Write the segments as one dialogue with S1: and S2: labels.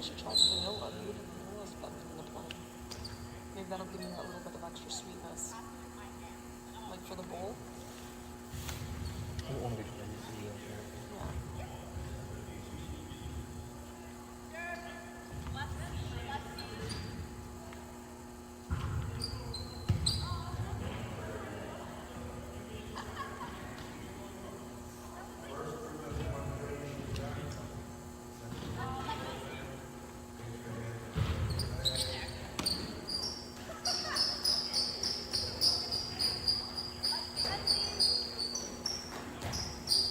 S1: I should try the vanilla. Maybe the vanilla's better than the plain. Maybe that'll give me that little bit of extra sweetness. Like for the bowl. Yeah.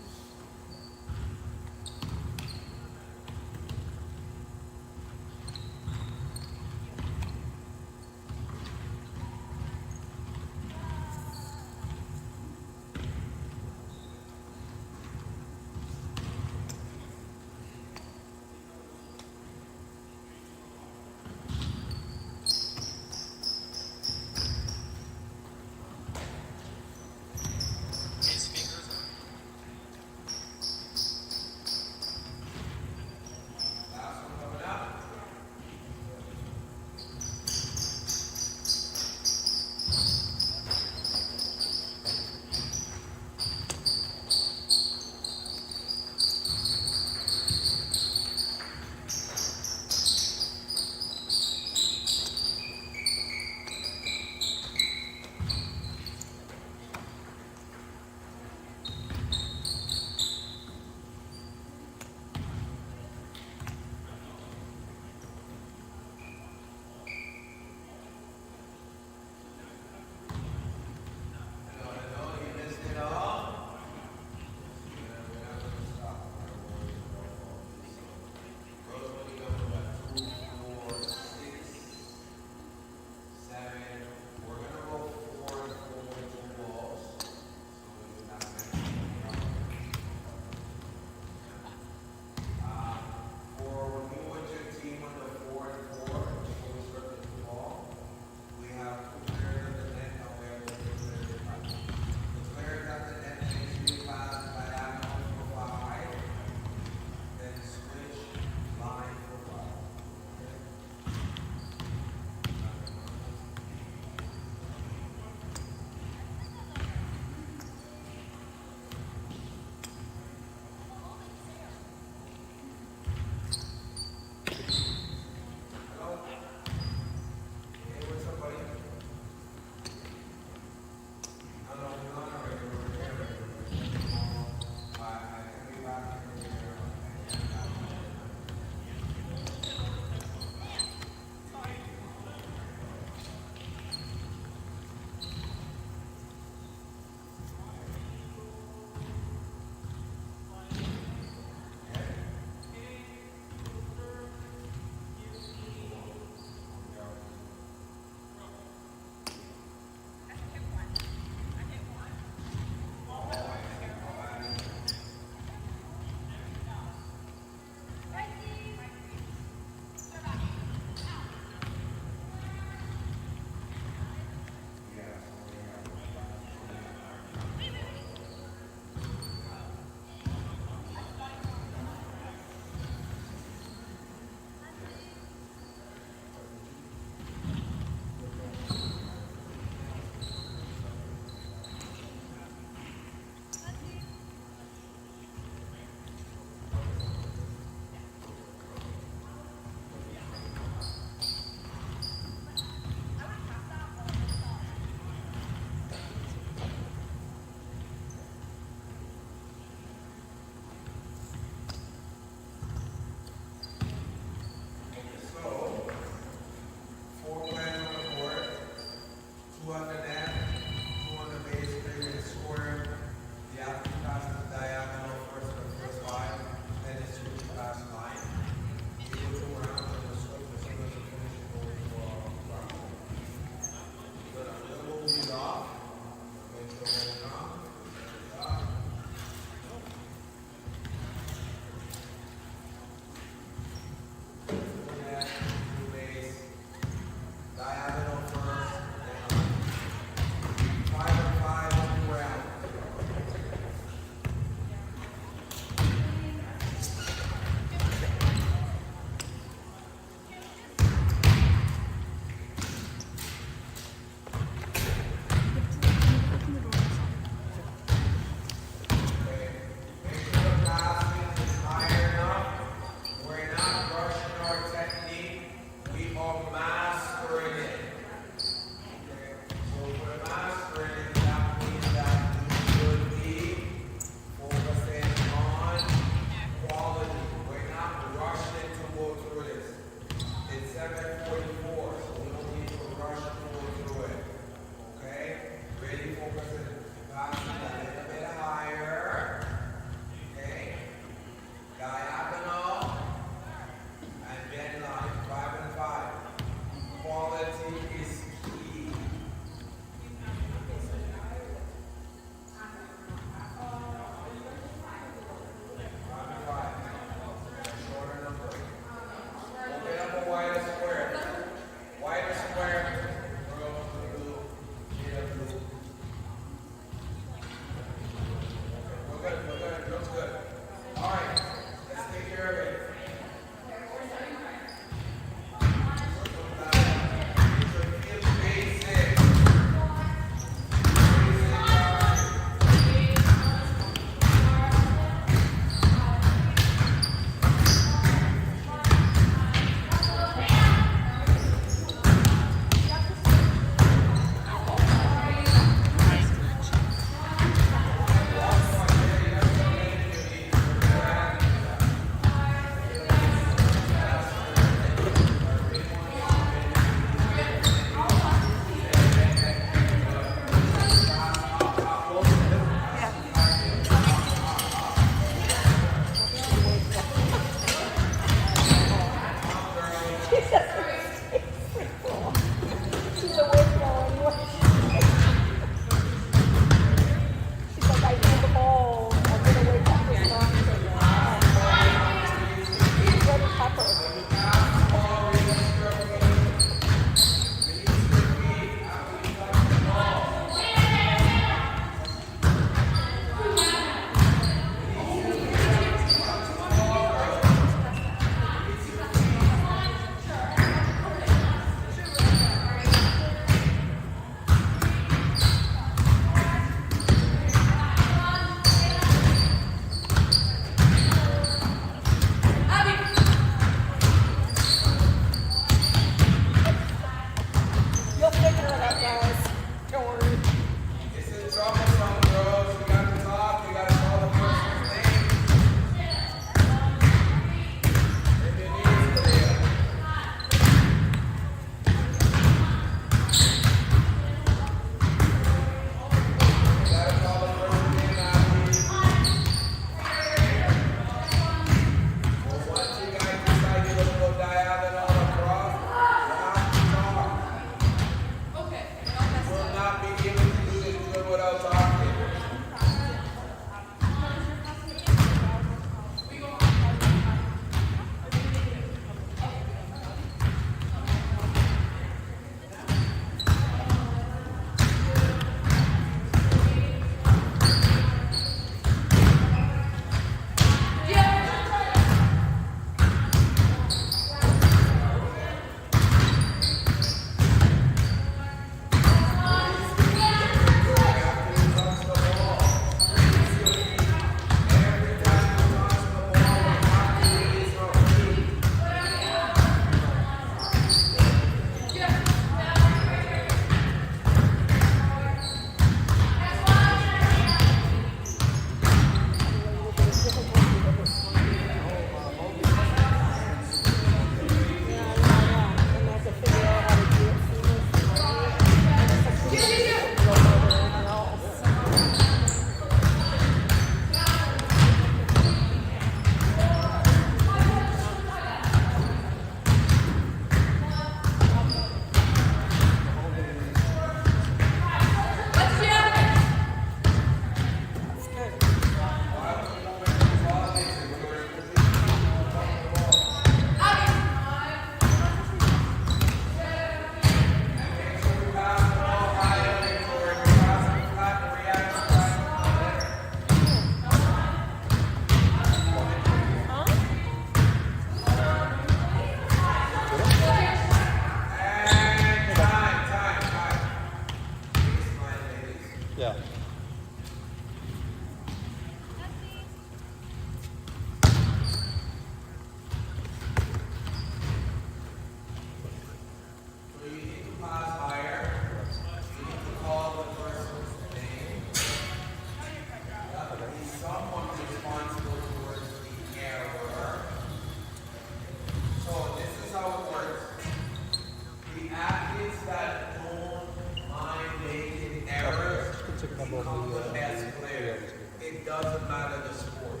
S2: become the best player. It doesn't matter the sport.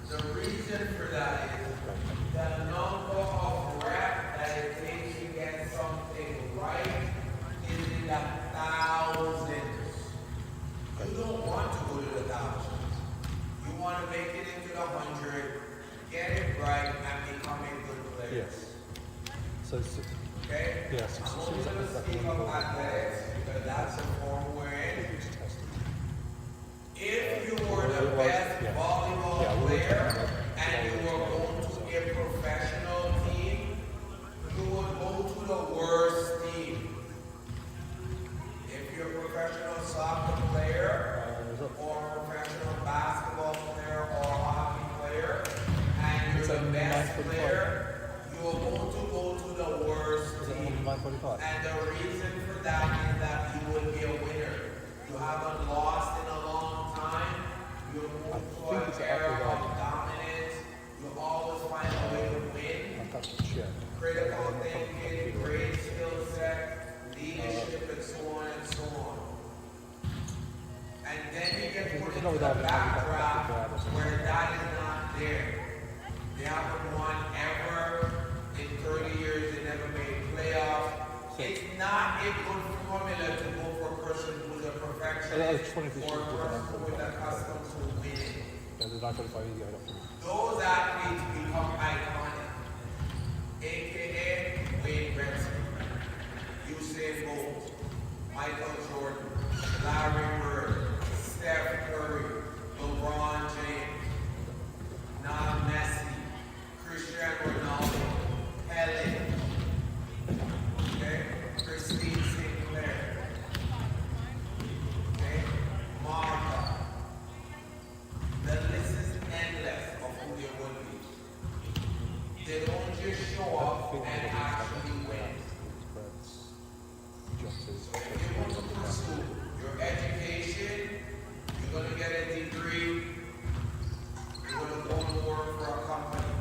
S2: The reason for that is the number of reps that it takes to get something right is in the thousands. You don't want to go to the thousands. You want to make it into the 100, get it right, and become a good player.
S3: Yes. So,
S2: okay?
S3: Yes.
S2: I'm only going to speak of athletics because that's the form we're in. If you were the best volleyball player and you were going to a professional team, you would go to the worst team. If you're a professional soccer player or a professional basketball player or hockey player and you're the best player, you are going to go to the worst team. And the reason for that is that you would be a winner. You haven't lost in a long time. You're moving to an era of dominance. You always find a way to win. Critical thinking, great skill set, leadership, and so on and so on. And then you get put into the backdraft where that is not there. They haven't won ever. In 30 years, they never made playoffs. It's not a good formula to go for a person who's a perfectionist or a person who's accustomed to winning. Those athletes become iconic, aka Wayne Gretzky, Usain Bolt, Michael Jordan, Larry Bird, Steph Curry, LeBron James, Lionel Messi, Cristiano Ronaldo, Pele, okay, Christine Sinclair, okay, Martha. The list is endless of who they would be. They don't just show up and actually win. So if you want to pursue your education, you're going to get a degree, you're going to go and work for a company.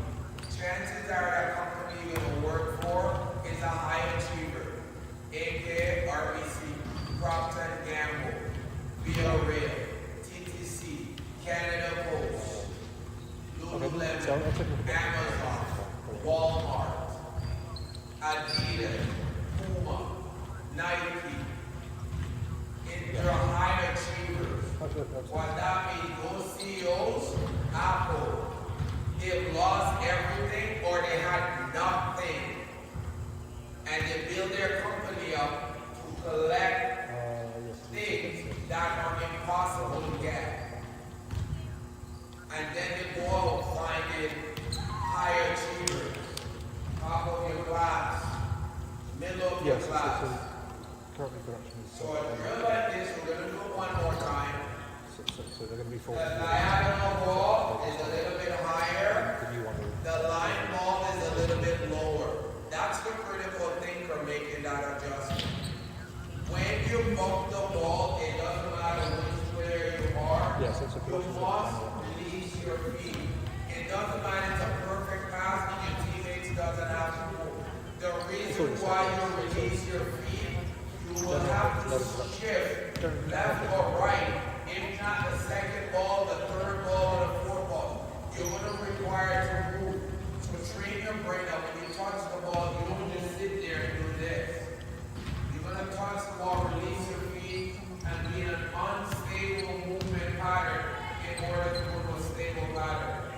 S2: Chances are that company you're going to work for is a high achiever. AK, RBC, Procter & Gamble, Via Rail, TTC, Canada Post, Lululemon, Amazon, Walmart, Adidas, Puma, Nike. They're high achievers. What that means, those CEOs, Apple, they've lost everything or they had nothing. And they build their company up to collect things that are impossible to get. And then they go out finding high achievers, top of your class, middle of your class. So a drill like this, we're going to do it one more time.
S3: So they're going to be
S2: The diagonal ball is a little bit higher. The line ball is a little bit lower. That's the critical thinker making that adjustment. When you bump the ball, it doesn't matter which player you are. You must release your feet. It doesn't matter it's a perfect pass and your teammates doesn't have to move. The reason why you release your feet, you will have to shift left or right. If not the second ball, the third ball, or the fourth ball, you're going to require to move. So train your brain that when you touch the ball, you don't just sit there and do this. You're going to touch the ball, release your feet, and be in an unstable movement pattern in order to go to a stable pattern.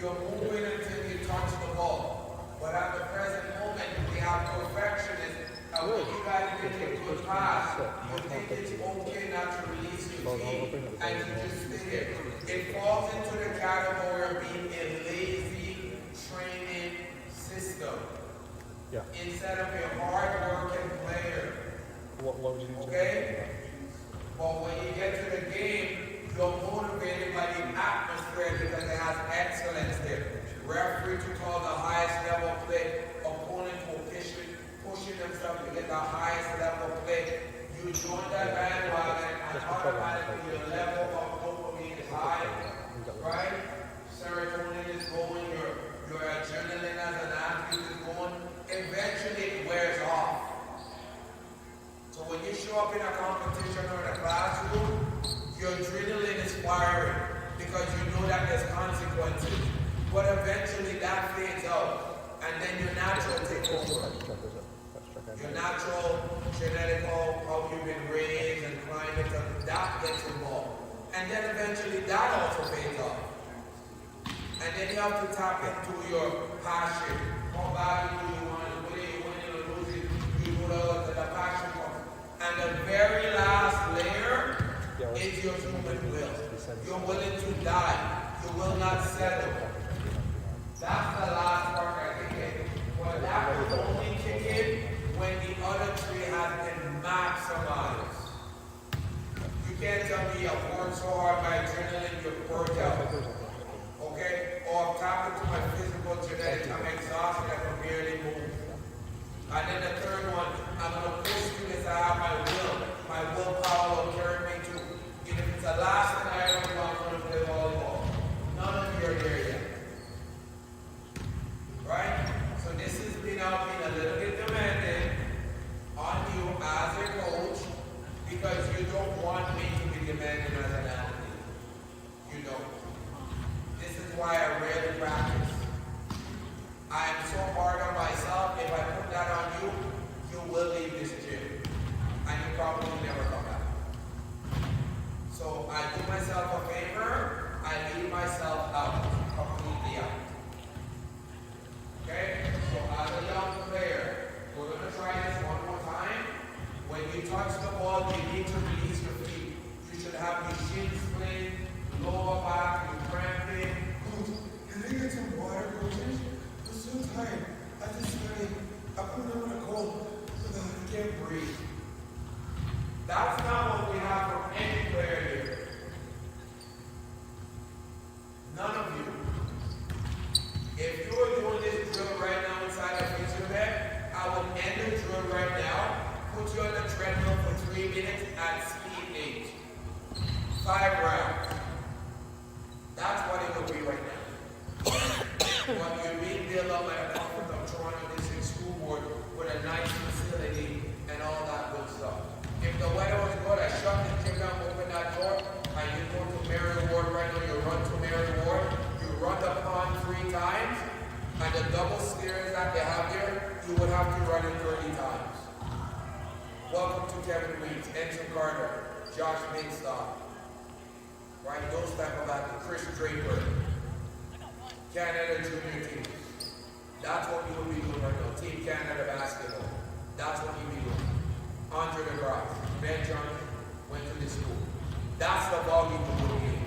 S2: You're moving until you touch the ball. But at the present moment, we have perfectionists. And when you guys get into a pass, you think it's okay not to release your feet and you just sit there. It falls into the category of being a lazy training system instead of a hard-working player.
S3: What would you do?
S2: Okay? But when you get to the game, you're motivated by the atmosphere because it has excellence there. Referee to call the highest level play, opponent pushing themselves to get the highest level play. You join that bandwagon and automatically your level of dopamine is high, right? Serotonin is going, your adrenaline as an athlete is going. Eventually it wears off. So when you show up in a competition or in a classroom,
S3: there's a extra kind
S2: Your
S3: of-
S2: natural, genetical, how you've been raised and climate, and that gets involved. And then eventually that also fades off. And then you have to tap into your passion. How badly do you want it? Whether you win it or lose it, you do the passion part. And the very last layer is your human will. You're willing to die. You will not settle. That's the last part I think. But that will only kick in when the other three has been maximized. You can't tell me I've worked so hard, my adrenaline, you're burnt out. Okay? Or I'm tapped into my physical genetics, I'm exhausted, I can barely move. And then the third one, I'm going to push through this, I have my will. My willpower will carry me to. Even if it's the last thing I ever do, I'm going to play volleyball. None of you are there yet. Right? So this has been out being a little bit demanding on you as a coach because you don't want me to be demanding as an athlete. You don't. This is why I rarely practice. I am so hard on myself. If I put that on you, you will leave this gym. And you probably never come back. So I do myself a favor. I leave myself out. Completely out. Okay? So as a young player, we're going to try this one more time. When you touch the ball, you need to release your feet. You should have your shins split, lower back, your cramping.
S4: Coach, can I get some water, coach? I'm so tired. I just started. I put them in a cold.
S2: You can't breathe. That's not what we have from any player here. None of you. If you are doing this drill right now inside a physio bed, I would end the drill right now, put you on the treadmill for 3 minutes at speed 8. 5 rounds. That's what it would be right now. But you're being built up at a comfort of Toronto District School Board with a nice facility and all that good stuff. If the weather was good, I shut the gym down, open that door, and you go to Mary Ward right now, you run to Mary Ward, you run the pond 3 times, and the double stairs that they have there, you would have to run it 30 times. Welcome to Kevin Weeds, Enzo Carter, Josh Bigstock, right? Those type of athletes, Chris Draper, Canada Junior Team. That's what you would be doing right now. Team Canada Basketball. That's what you'd be doing. Andre DeGrasse, Ben Johnson, went to this school. That's the volume you would be in.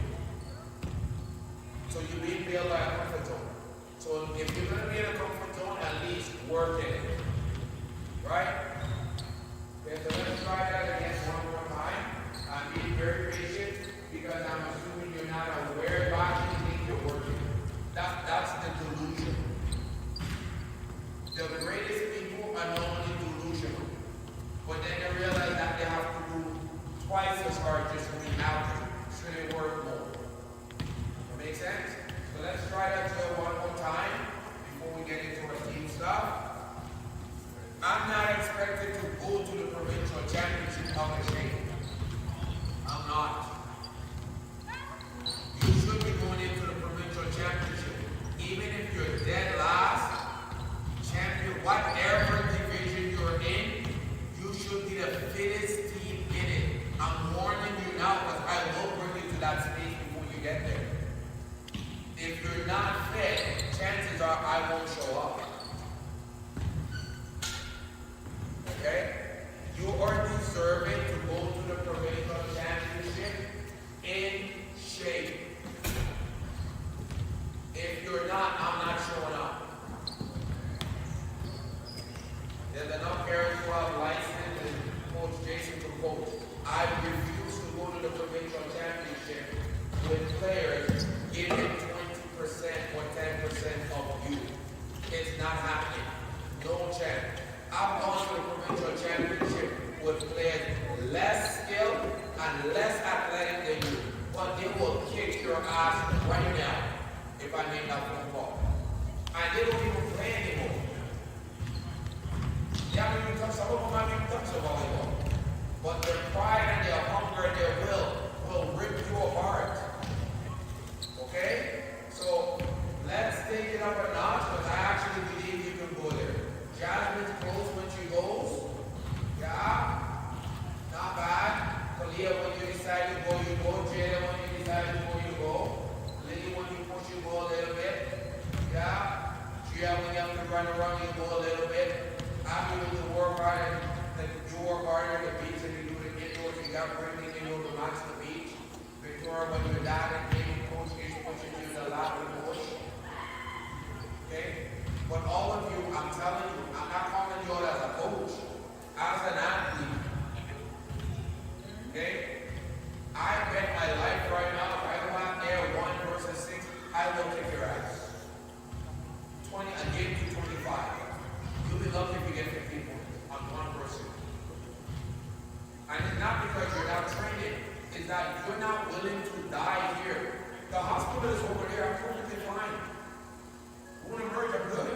S2: So you're being built like a comfort zone. So if you're going to be in a comfort zone, at least work in it. Right? Okay, so let's try that again one more time. I'm being very patient because I'm assuming you're not aware of how you think you're working. That's the delusion. The greatest people are normally delusional. But then they realize that they have to do twice as hard just to be out there. So they work more. That make sense? So let's try that drill one more time before we get into our team stuff. I'm not expected to go to the provincial championship of the shape. I'm not. You should be going into the provincial championship. Even if you're dead last, champion, whatever division you're in, you should be the fittest team in it. I'm warning you now because I will bring you to that stage before you get there. If you're not fit, chances are I won't show up. Okay? You are deserving to go to the provincial championship in shape. If you're not, I'm not showing up. There's enough parents who have license and Coach Jason to coach. I refuse to go to the provincial championship with players giving 20% or 10% of you. It's not happening. No chance. I've gone to the provincial championship with players less skilled and less athletic than you. But they will kick your ass right now if I make that phone call. And they don't even play anymore. They haven't even touched, some of them haven't even touched the volleyball. But their pride and their hunger and their will rip you apart. Okay? So let's take it up a notch because I actually believe you can go there. Jasmine's close a little bit. After you do the work hard, you work hard at the beach and you do the indoors, you got everything in order to match the beach. Victoria, when your dad and baby coach is pushing you to the lap of the bush. Okay? But all of you, I'm telling you, I'm not calling you out as a coach, as an athlete. Okay? I bet my life right now, if I go out there 1 versus 6, I will kick your ass. 20, a game to 25. You'll be lucky if you get 15 points on one person. And it's not because you're not training, it's that you're not willing to die here. The hospital is over there, I'm perfectly fine. I'm gonna merge, I'm good.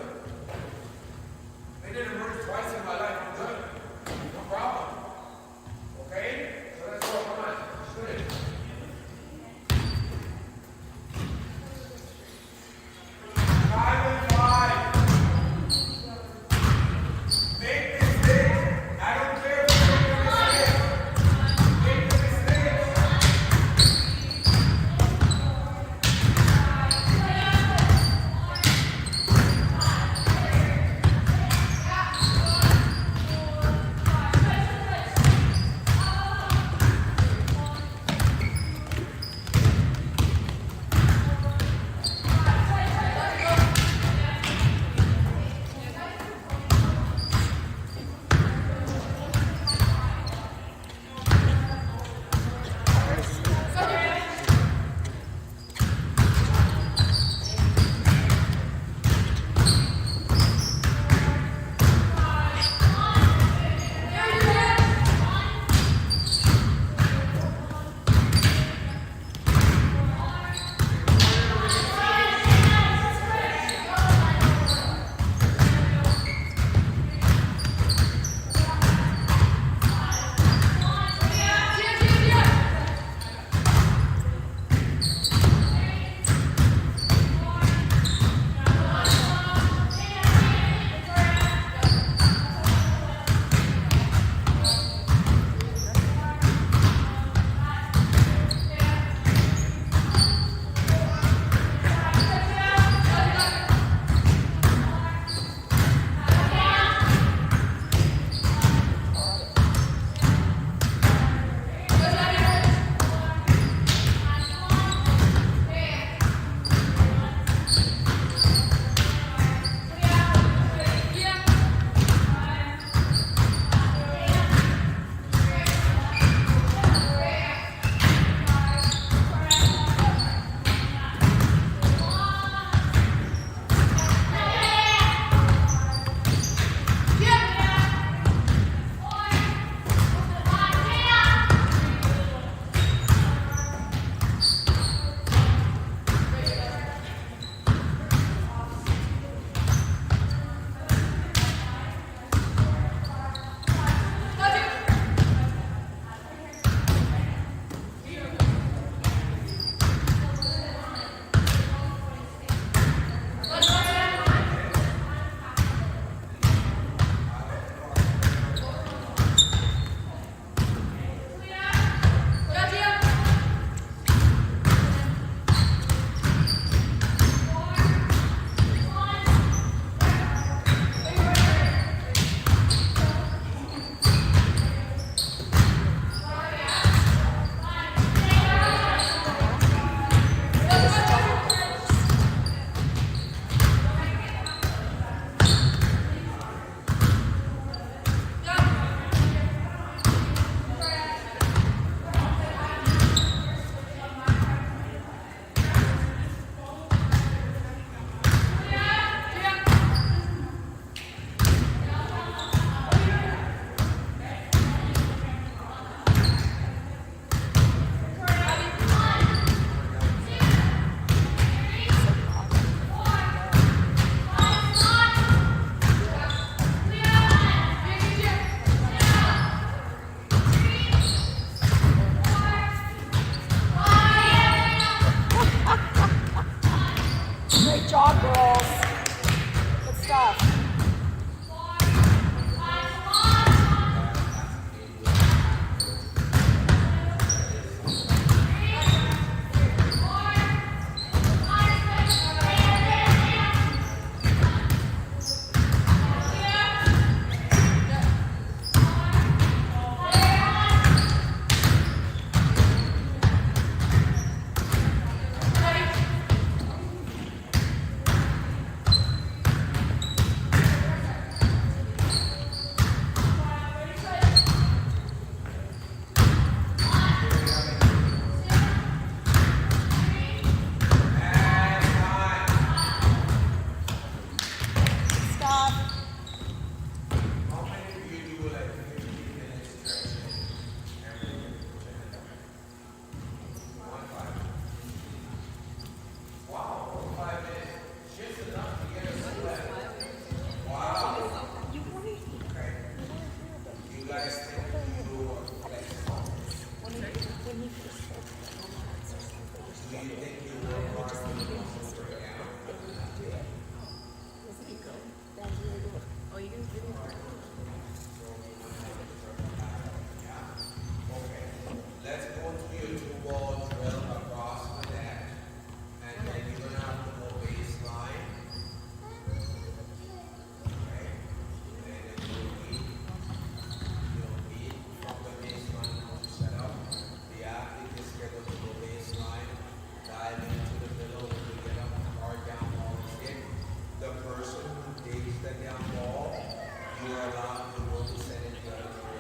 S2: you are allowed to go to Senate territory.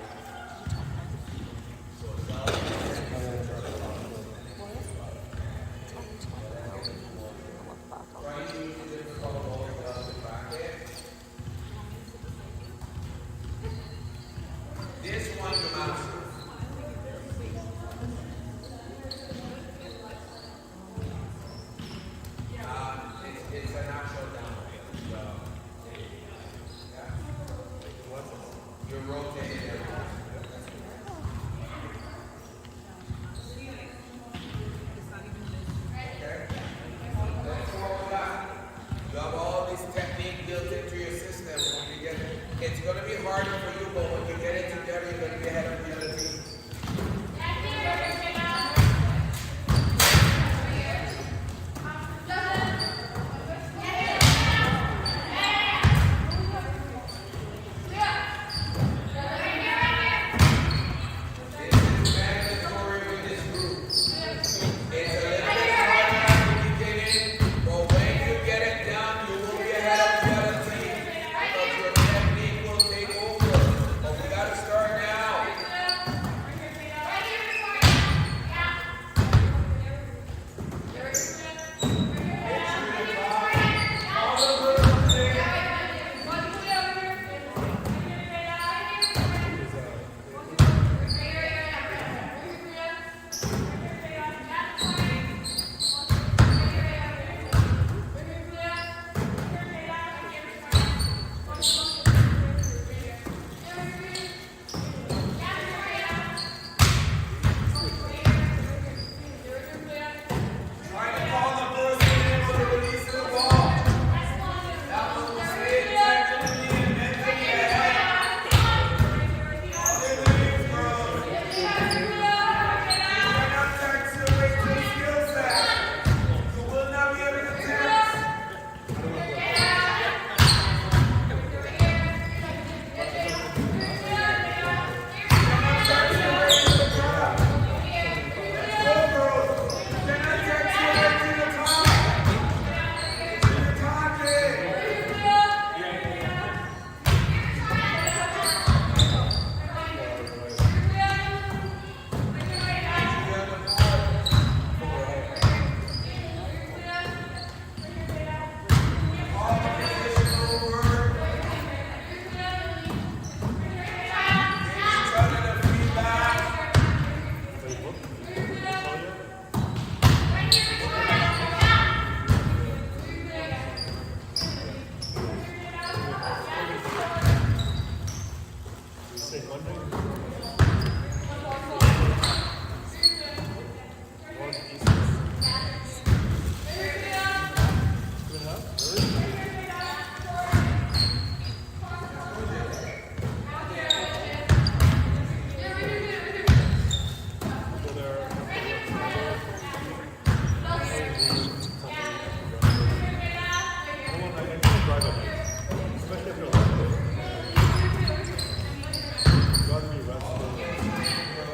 S2: So now
S1: What is it? It's only 20 hours. I'm gonna look back on
S2: try
S1: it.
S2: to use a different color bulb down the bracket. This one you master. It's an actual downhill. Yeah. You're rotating everything. Okay. Let's go with that. You have all this technique built into your system. When you get, it's going to be harder for you, but when you get it together, you're going to be ahead of the other team. This is mandatory with this group. It's a little bit harder at the beginning, but when you get it down, you will be ahead of the other team because your technique will take over. But we got to start now. Trying to call the person in for the release of the ball. That one will stay technically and mentally ahead. All their names, girls. You cannot accelerate your skill set. You will not be able to text. Go, girls. You cannot text your way to the top. It's in the target. All the positional work. Each other the feedback.
S3: You say Monday? One pieces. 2.5? Really? So they're- I can't drive at night, especially if you're alone. You gotta be restful.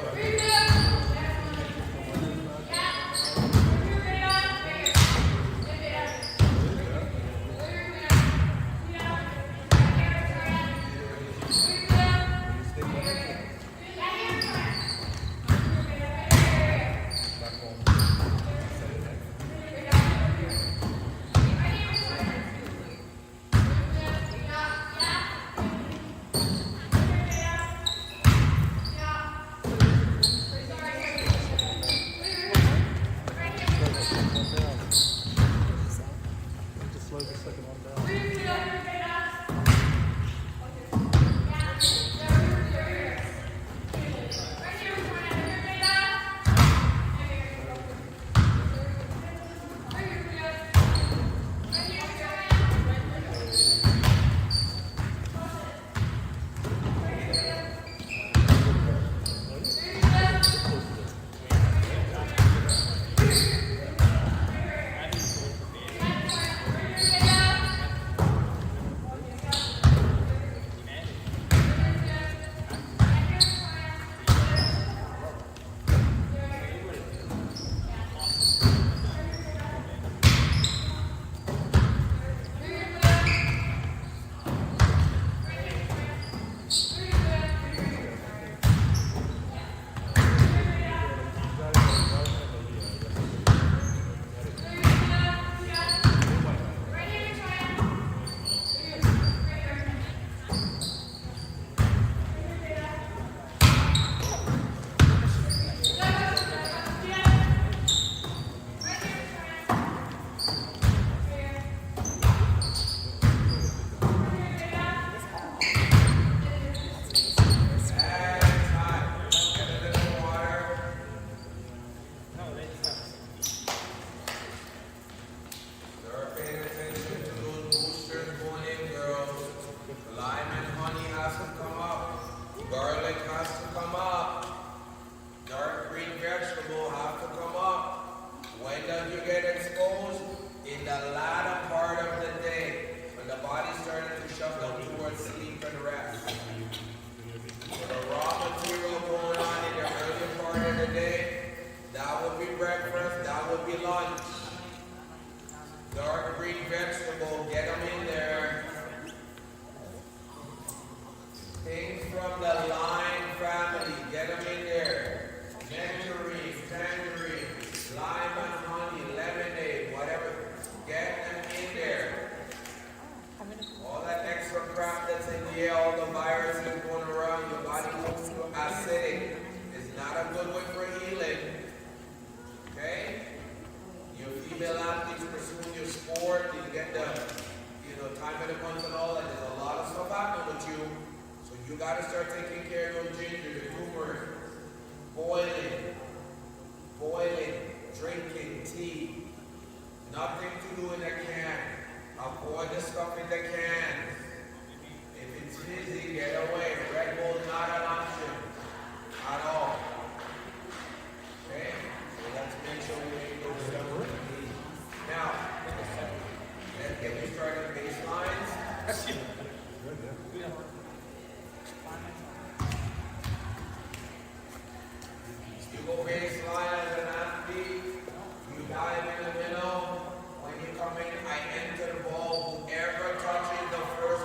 S3: Back home. Saturday night. Just slow the second one down.
S2: Lime and honey has to come up. Garlic has to come up. Dark green vegetable have to come up. When does you get exposed? In the latter part of the day, when the body started to shut down towards sleep and rest. So the raw material going on in the early part of the day, that would be breakfast, that would be lunch. Dark green vegetable, get them in there. Things from the lime family, get them in there. Nectarine, tangerine, lime and honey, lemonade, whatever. Get them in there. All that extra crap that's in the air, all the viruses going around, your body goes to acidic. It's not a good way for healing. Okay? Your female athletes pursuing your sport, you get the time of the month and all that. There's a lot of stuff happening with you. So you gotta start taking care of those ginger, the turmeric, boiling, drinking tea. Nothing to do in the can. Avoid the stuff in the can. If it's fizzy, get away. Red Bull is not an option at all. Okay? So let's make sure we make those stuff we need. Now, let's get you started baselines. You go baseline as an athlete. You dive in the middle. When you come in, I enter the ball. Whoever touches the first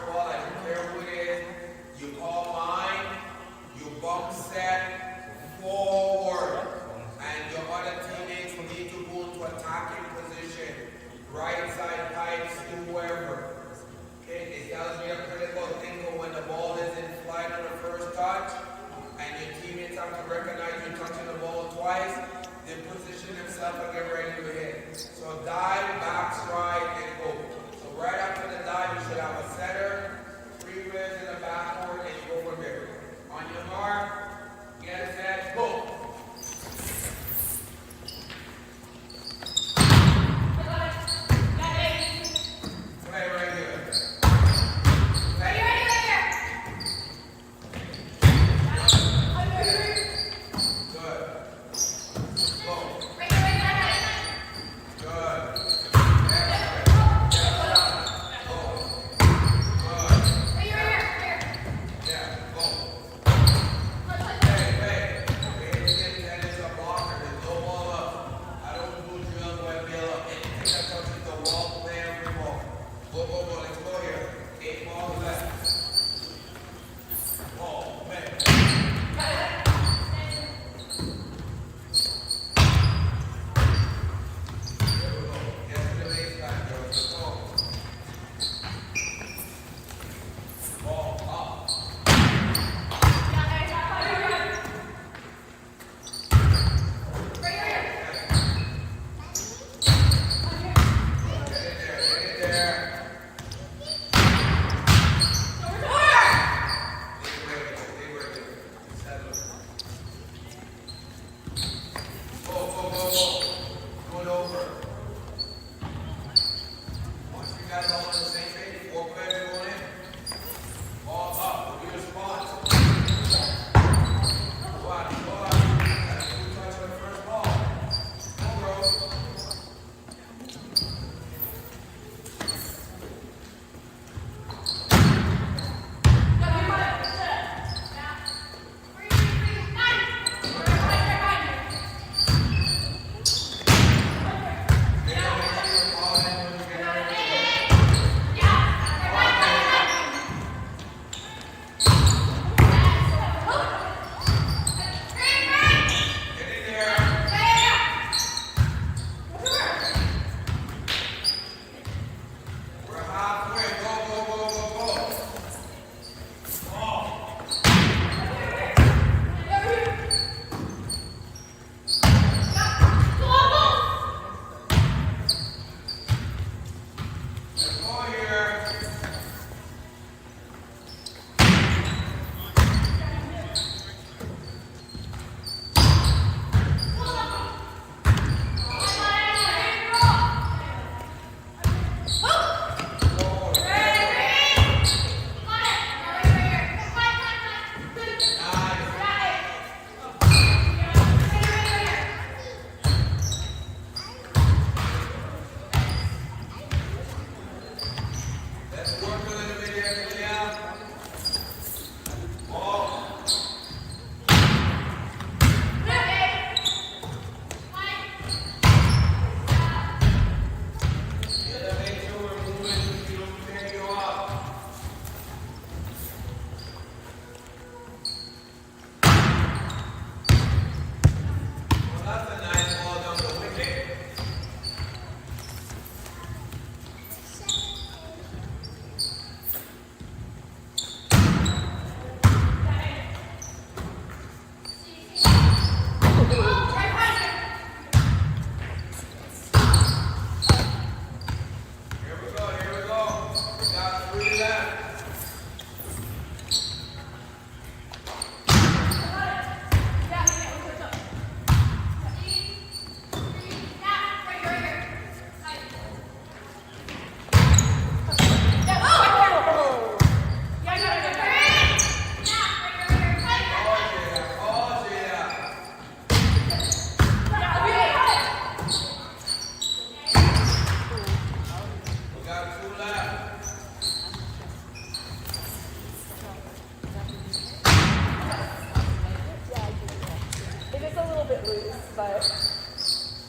S1: but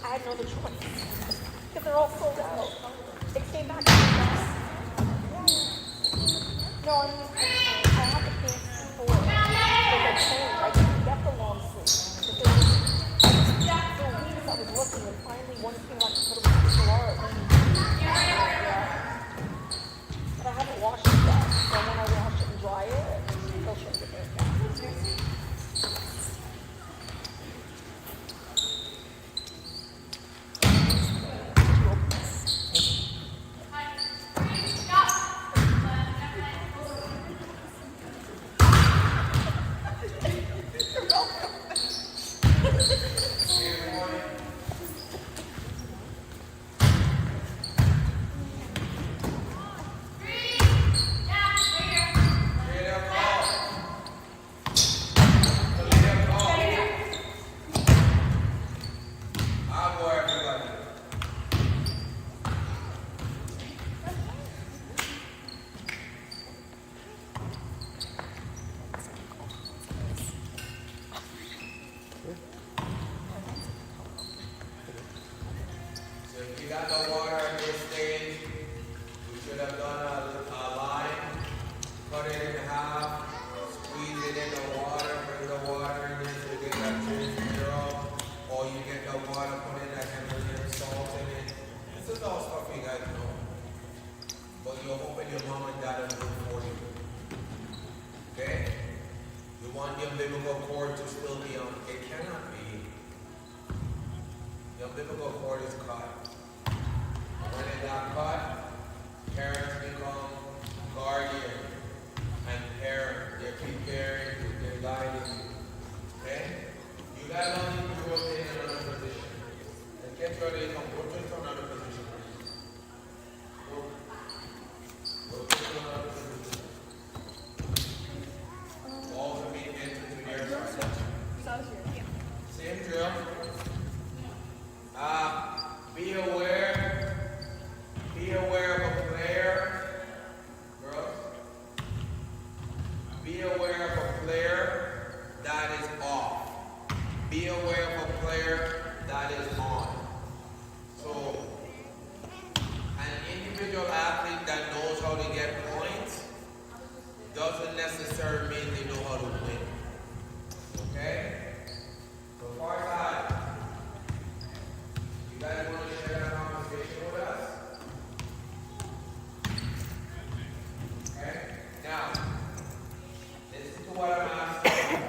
S1: I had no other choice because they're all sold out. It came back. No, I mean, I had the pants before. But they changed. I didn't get the long sleeve. But there was, for weeks I was looking, and finally one came out to put them in the large. But I haven't washed it yet. So when I wash it and dry it, they'll change it back down.
S2: You got no water at this stage. We should have done a line, cut it in half, squeeze it in the water, bring the water in this to get that 0, or you get the water, put in that Himalayan salt in it. This is all stuff you guys know. But you're hoping your mom and dad will do it for you. Okay? You want your umbilical cord to still be on. It cannot be. The umbilical cord is cut. When it got cut, parents become guardian and parent. They're preparing you, they're guiding you. Okay? You guys don't need to rotate in another position. And get ready to come rotate to another position. Rotate to another position. Balls are being entered to their side. Same drill. Be aware of a player, girls. Be aware of a player that is off. Be aware of a player that is on. So, an individual athlete that knows how to get points doesn't necessarily mean they know how to win. Okay? So far side. You guys want to share that conversation with us? Okay? Now, listen to what I'm asking.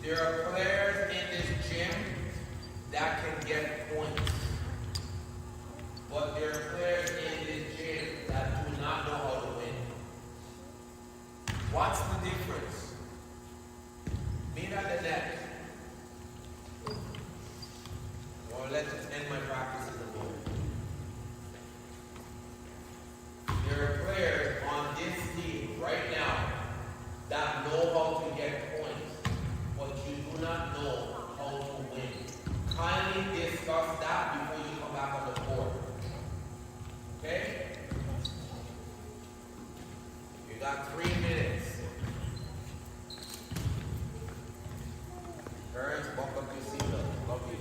S2: There are players in this gym that can get points. But there are players in this gym that do not know how to win. What's the difference? Meet at the net. Or let's just end my practice in the moment. There are players on this team right now that know how to get points, but you do not know how to win. Kindly discuss that before you come back on the court. Okay? You got 3 minutes. Parents, buckle up your seatbelt. Love you.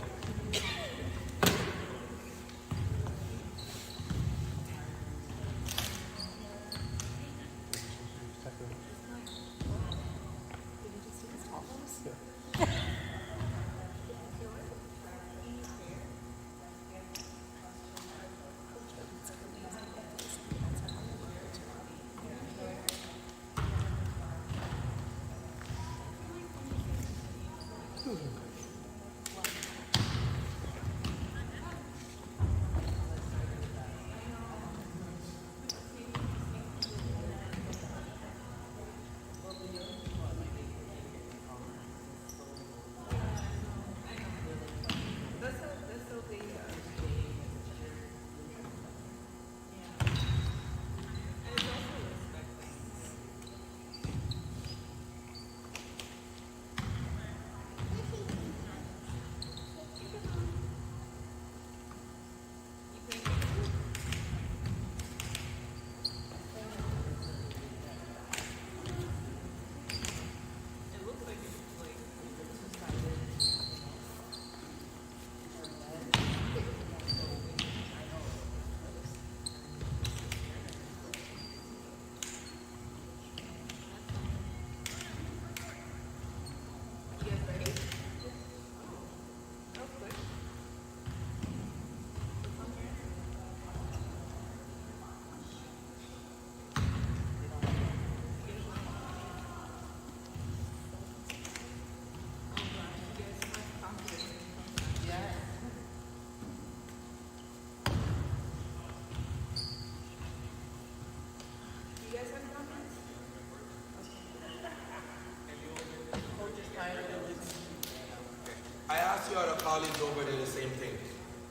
S2: colleagues over there the same thing.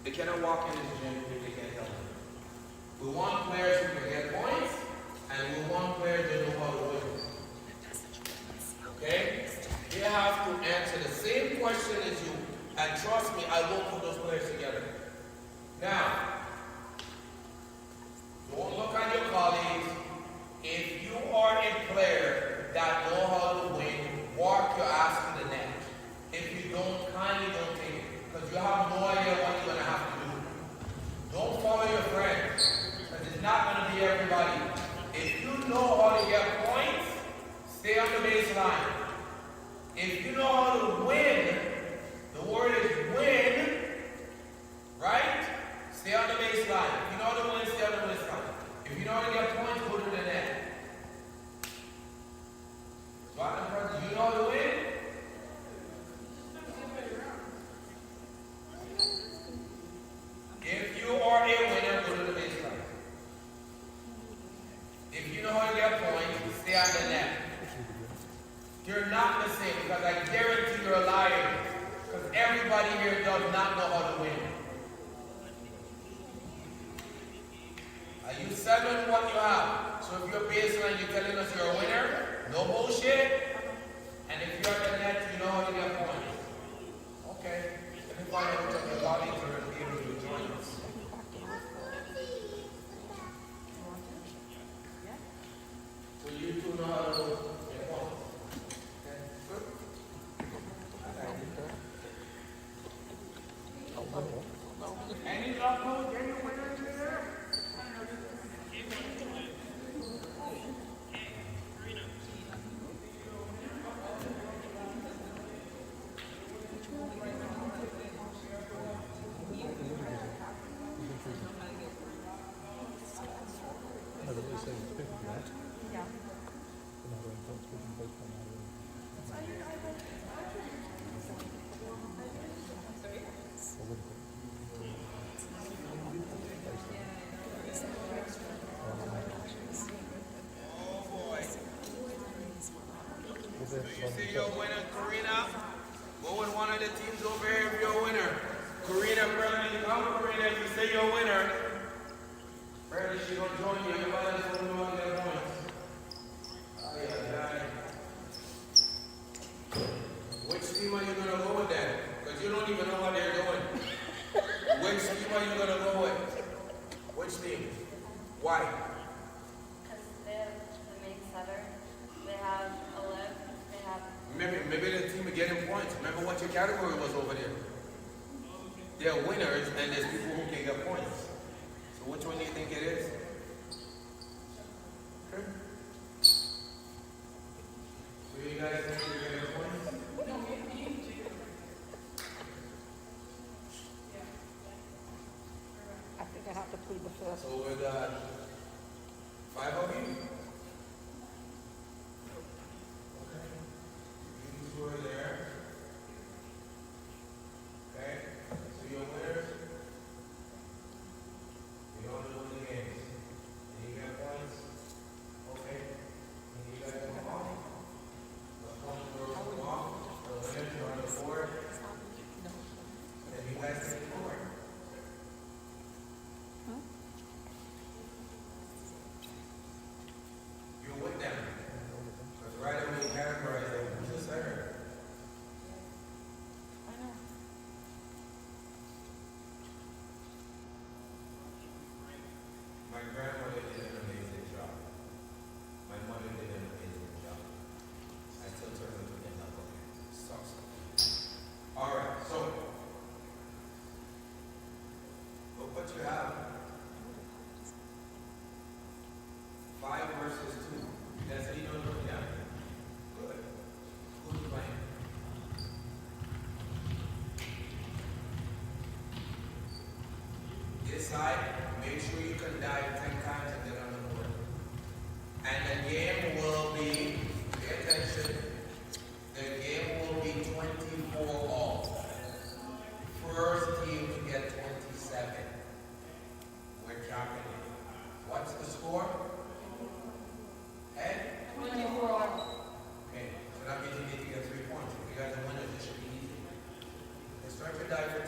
S2: They cannot walk in the gym if they can't help it. We want players who can get points, and we want players that know how to win. Okay? They have to answer the same question as you, and trust me, I won't put those players together. Now, don't look at your colleagues. If you are a player that know how to win, walk your ass to the net. If you don't, kindly don't take it, because you have no idea what you're going to have to do. Don't follow your friends, because it's not going to be everybody. If you know how to get points, stay on the baseline. If you know how to win, the word is win, right? Stay on the baseline. If you know how to win, stay on the baseline. If you know how to get points, go to the net. So do you know how to win? If you are a winner, go to the baseline. If you know how to get points, stay on the net. You're not the same, because I guarantee you're a liar. Because everybody here does not know how to win. Are you selling what you have? So if you're baseline, you're telling us you're a winner, no bullshit. And if you're at the net, you know how to get points. Okay. Let me find out which of your colleagues are able to join us. So you two know how to get points. Okay, good. Any drop code, any winners here? You see your winner, Karina? Go with one of the teams over here if you're a winner. Karina, Bradley, come Karina if you say you're a winner. Bradley, she gonna join you. You might as well know their points. Which team are you gonna go with then? Because you don't even know what they're doing. Which team are you gonna go with? Which team? Why?
S5: Because they have the main setter. They have 11. They have.
S2: Maybe the team are getting points. Remember what your category was over there. They're winners, and there's people who can get points. So which one do you think it is? Okay. So you guys think you're getting points?
S1: I think I have to plead the fifth.
S2: So we got 5 of you. Okay. You two are there. Okay. So you're winners. You don't know the games. And you get points. Okay. And you guys come off. The point girls come off. The winners are on the board. And you guys take the board. You're with them. Because right away you categorize them. Who's the center?
S1: I know.
S2: My grandmother did an amazing job. My mother did an amazing job. I still turn to the level. Sucks. All right, so look what you have. 5 versus 2. That's how you don't look down. Good. Who's playing? This side, make sure you can dive 10 times and get on the board. And the game will be, pay attention, the game will be 24 all. First team to get 27. We're counting it. What's the score? Ed?
S5: 24.
S2: Okay, so that means you need to get 3 points. If you guys are winners, it should be easy. Let's start your dive.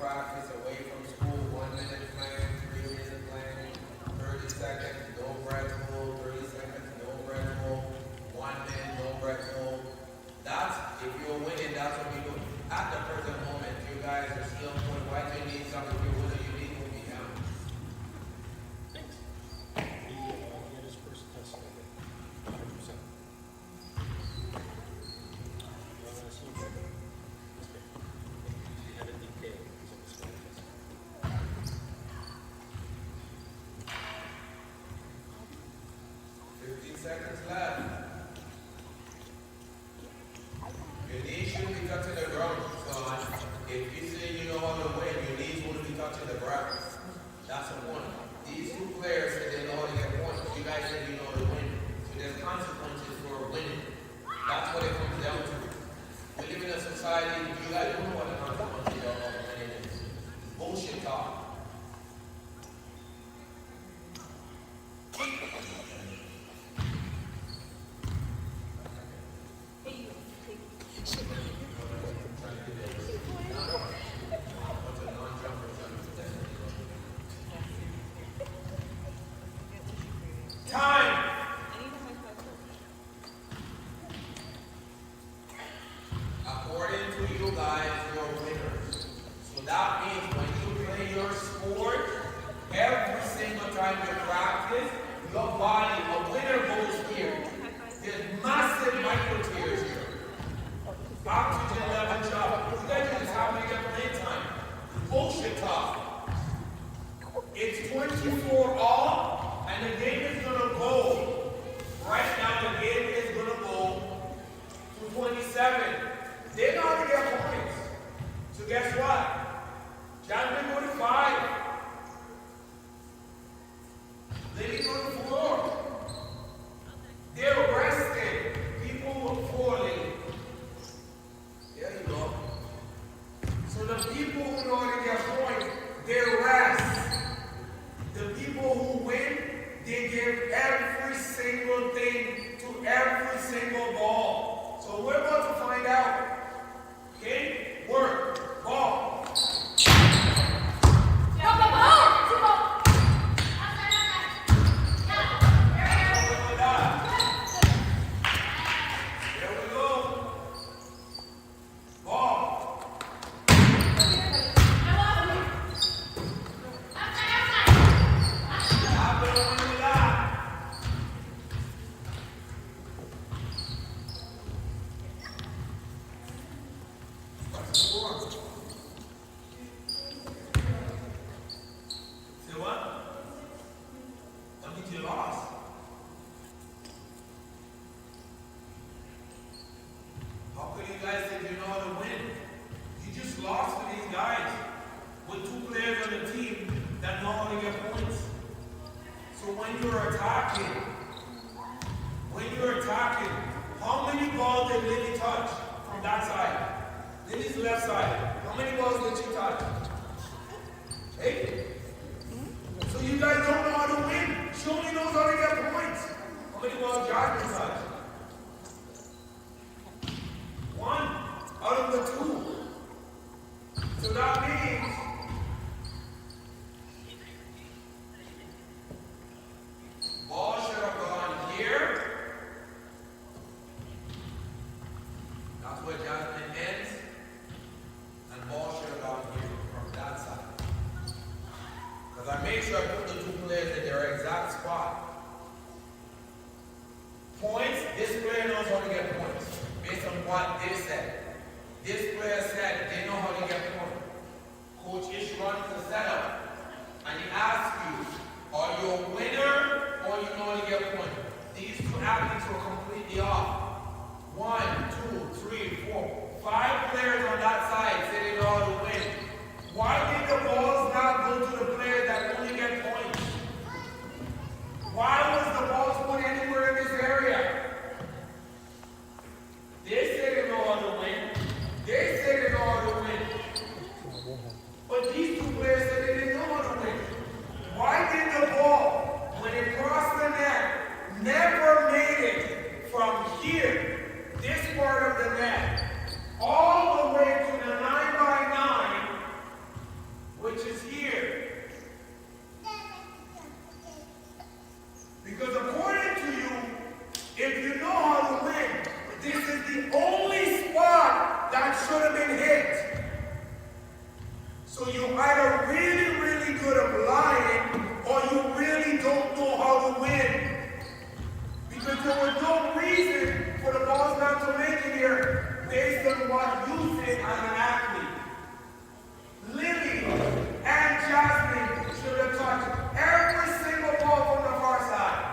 S2: practice away from school, 1 minute plan, 3 minute plan, 30 seconds, no breath hold, 30 seconds, no breath hold, 1 minute, no breath hold. That's, if you're winning, that's what we do. At the present moment, you guys are still going, why do you need something? If you're winning, you need to be down.
S3: He had his first test like it. 100%. He had a DK. He's on the spot test.
S2: 15 seconds left. Your knees should be touching the ground, son. If you say you know how to win, your knees wouldn't be touching the ground. That's the point. These two players said they know how to get points. You guys said you know how to win. So there's consequences for winning. That's what it comes down to. We live in a society, you guys don't know what the consequences of winning is. Bullshit talk. Time! According to you guys, you're winners. So that means when you play your sport, every single time you practice, your body, a winner goes here. There's massive micro tears here. Oxygen level up. You guys are just having to get playing time. Bullshit talk. It's 24 all, and the game is gonna go. Right now, the game is gonna go to 27. They're not gonna get points. So guess what? Jasmine go to 5. Lily go to 4. They're rested. People were 4, Lily. There you go. So the people who know how to get points, they rest. The people who win, they give every single thing to every single ball. So we're about to find out. Okay? Work. Ball. There we go. Ball. Say what? Don't get you lost. How could you guys think you know how to win? You just lost to these guys with 2 players on the team that know how to get points. So when you're attacking, how many balls did Lily touch from that side? Lily's left side. How many balls did she touch? 8. So you guys don't know how to win. She only knows how to get points. How many balls Jasmine touch? 1 out of the 2. So that means ball should have gone here. That's where Jasmine ends. And ball should have gone here from that side. Because I made sure I put the 2 players in their exact spot. Points, this player knows how to get points. Based on what they said. This player said they know how to get points. Coach Ish runs the setup. And he asks you, are you a winner or you know how to get points? These 2 athletes were completely off. 1, 2, 3, 4, 5 players on that side say they know how to win. Why did the balls not go to the players that only get points? either really, really good at lying or you really don't know how to win. Because there was no reason for the balls not to make it here based on what you think as an athlete. Lily and Jasmine should have touched every single ball from the far side.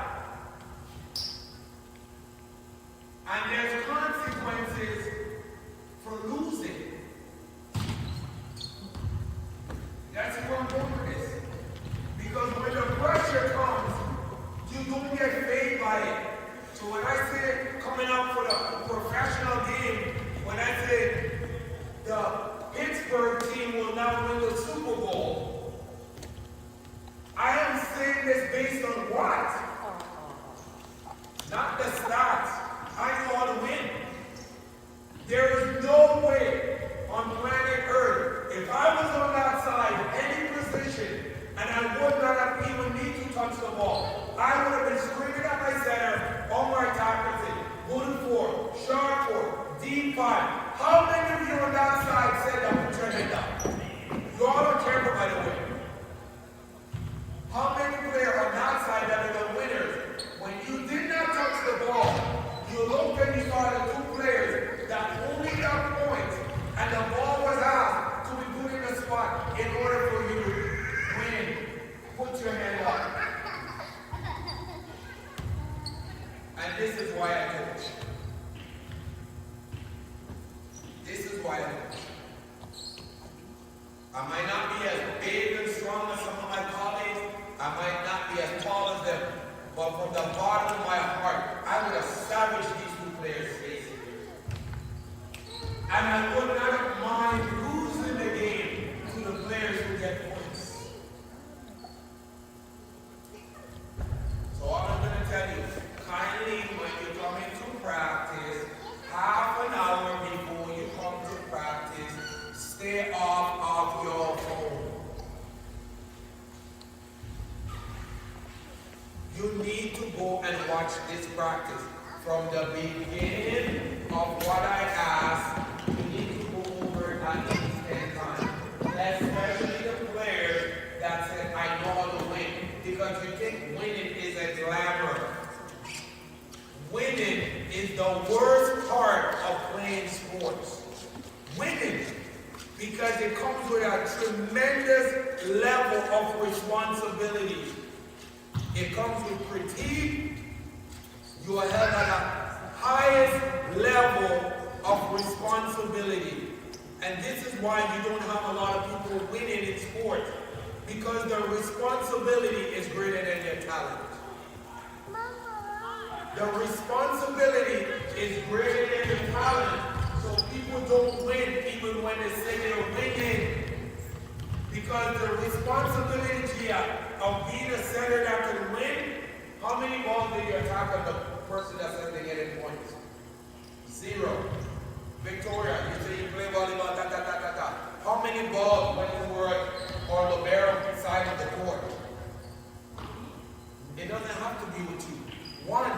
S2: And there's consequences for losing. That's where I'm going with this. Because when the pressure comes, you don't get paid by it. So when I say coming out for the professional game, when I say the Pittsburgh team will now win the Super Bowl, I am saying this based on what? Not the stats. I know how to win. There is no way on planet Earth, if I was on that side, any position, and I would not have even need to touch the ball, I would have been screaming at my center, on my tackles, good 4, sharp 4, deep 5. How many of you on that side said that put your head down? You all on camera, by the way. How many players on that side that are the winners? When you did not touch the ball, you looked and you saw the 2 players that only got points, and the ball was asked to be put in a spot in order for you to win. Put your hand up. And this is why I coach. This is why I coach. I might not be as big and strong as some of my colleagues. I might not be as tall as them. But from the bottom of my heart, I would have savaged these 2 players' faces. And I would not have mind losing the game to the players who get points. So all I'm going to tell you, kindly, when you come into practice, half an hour before you come to practice, stay off of your phone. You need to go and watch this practice. From the beginning of what I ask, you need to go over it at least 10 times. Especially the players that said, I know how to win. Because you think winning is a glamour. Winning is the worst part of playing sports. Winning, because it comes with a tremendous level of responsibility. It comes with critique. You are held at the highest level of responsibility. And this is why you don't have a lot of people winning in sports. Because the responsibility is greater than your talent. The responsibility is greater than your talent. So people don't win even when they say they're winning. Because the responsibility of being a center that can win, how many balls did you attack on the person that said they're getting points? 0. Victoria, you say you play volleyball, How many balls went toward or libero side of the court? It doesn't have to be with you. 1,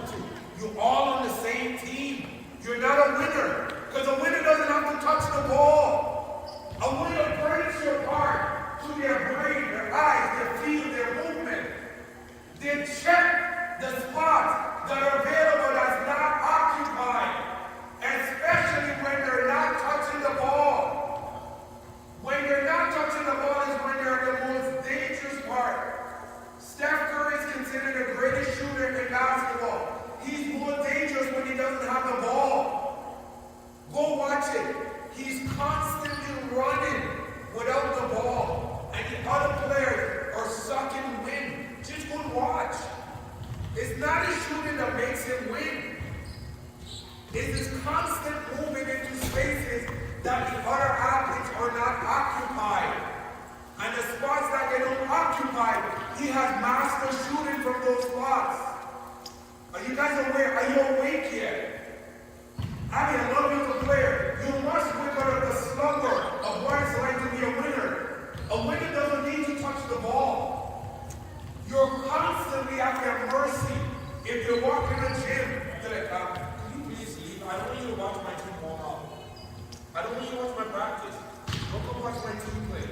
S2: 2, 2. You're all on the same team. You're not a winner. Because a winner doesn't have to touch the ball. A winner breaks your heart through their brain, their eyes, their feet, their movement. They check the spots that are available that's not occupied. Especially when they're not touching the ball. When you're not touching the ball is when you're the most dangerous part. Steph Curry is considered the greatest shooter in basketball. He's more dangerous when he doesn't have the ball. Go watch it. He's constantly running without the ball. And the other players are sucking wind. Just go watch. It's not his shooting that makes him win. It's his constant movement into spaces that the other athletes are not occupied. And the spots that they don't occupy, he has mastered shooting from those spots. Are you guys aware? Are you awake yet? I mean, a lot of you player, you must wake out of the slumber of what it's like to be a winner. A winner doesn't need to touch the ball. You're constantly at their mercy. If you walk in the gym, they're like, could you please leave? I don't want you to watch my team warm up. I don't want you to watch my practice. Don't come watch my team play.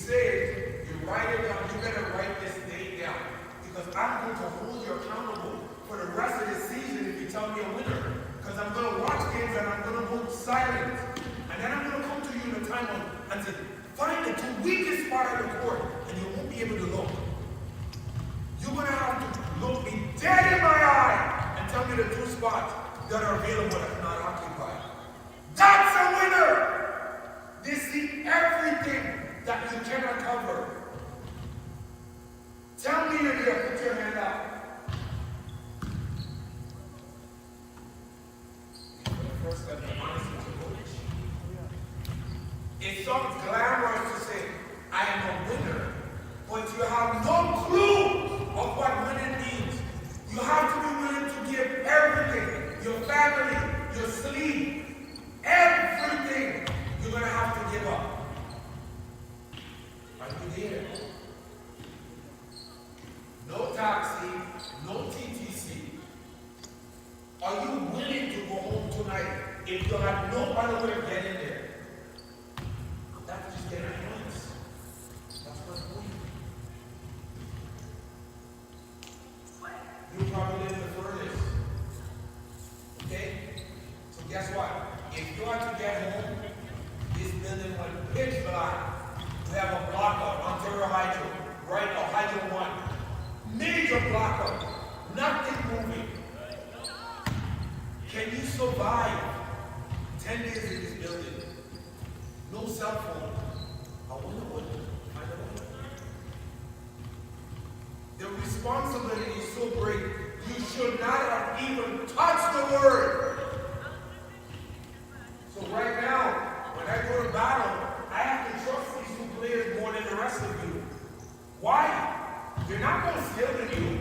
S2: say, you write it down, you better write this date down. Because I'm going to hold you accountable for the rest of the season if you tell me a winner. Because I'm going to watch games and I'm going to go silent. And then I'm going to come to you in a timeout and say, find the two weakest spot on the court, and you won't be able to look. You're going to have to look me dead in my eye and tell me the two spots that are available that's not occupied. That's a winner! They see everything that you cannot cover. Tell me you're there. Put your hand out. First step, honesty to coach. It sounds glamorous to say, I am a winner, but you have no clue of what winning means. You have to be willing to give everything, your family, your sleep, everything you're going to have to give up. Are you there? No taxi, no TTC. Are you willing to go home tonight if you have no other way of getting there? That's just getting points. That's what's going. You probably live the furthest. Okay? So guess what? If you are to get home, this building went pitch black. We have a blackout, Ontario Hydro, right now, Hydro 1. Major blackout. Nothing moving. Can you survive 10 days in this building? No cell phone. I wonder what I don't know. The responsibility is so great, you should not have even touched the word. So right now, when I go to battle, I have to trust these two players more than the rest of you. Why? They're not going to skill than you.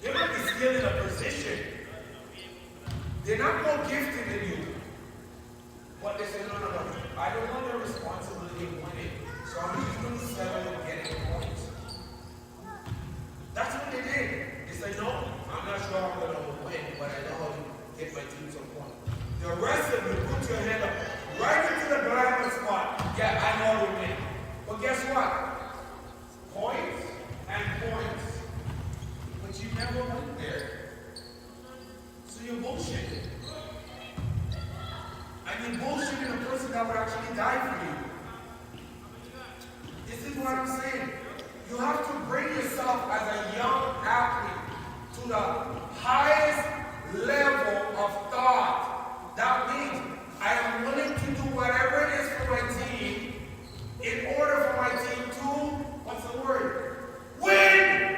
S2: They might be skilled in a position. They're not more gifted than you. But they say, no. I don't want the responsibility of winning. So I'm just going to settle with getting points. That's what they did. They said, no, I'm not sure I'm going to win, but I know how to get my team some points. The rest of you, put your hand up right into the glamour spot. Yeah, I know how to win. But guess what? Points and points. But you never went there. So you're bullshitting. And you're bullshitting a person that would actually die for you. This is what I'm saying. You have to bring yourself as a young athlete to the highest level of thought. That means I am willing to do whatever it is for my team in order for my team to, what's the word? Win!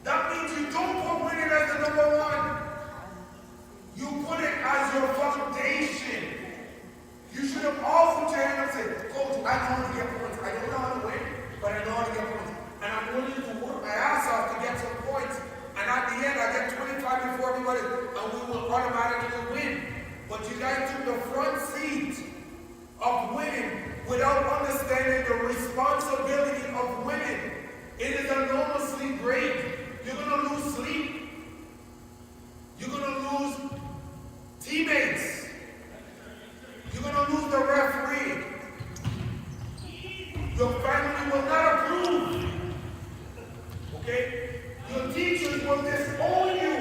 S2: That means you don't put winning as the number one. You put it as your foundation. You should have all put your hand up and said, Coach, I know how to get points. I don't know how to win, but I know how to get points. And I'm willing to work my ass off to get some points. And at the end, I get 25 before everybody, and we will automatically win. But you guys took the front seat of winning without understanding the responsibility of winning. It is enormously great. You're going to lose sleep. You're going to lose teammates. You're going to lose the referee. Your family will not approve. Okay? Your teachers will disown you.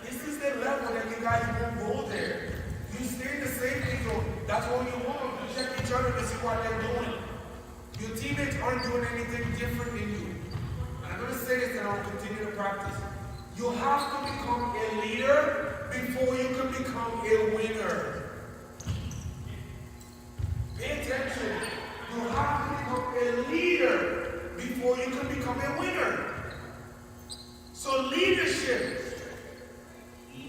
S2: This is the level that you guys won't go there. You stay in the same thing zone. That's all you want to check each other to see what they're doing. Your teammates aren't doing anything different than you. And I'm going to say this and I'll continue to practice. You have to become a leader before you can become a winner. Pay attention. You have to become a leader before you can become a winner. So leadership,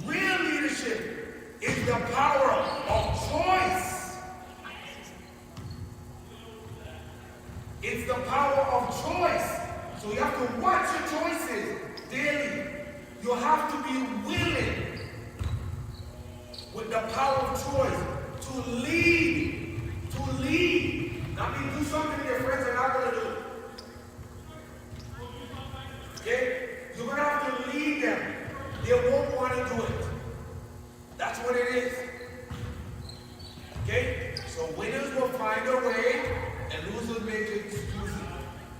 S2: real leadership, is the power of choice. It's the power of choice. So you have to watch your choices daily. You have to be willing, with the power of choice, to lead. To lead. Not mean do something your friends are not going to do. Okay? You're going to have to lead them. They won't want to do it. That's what it is.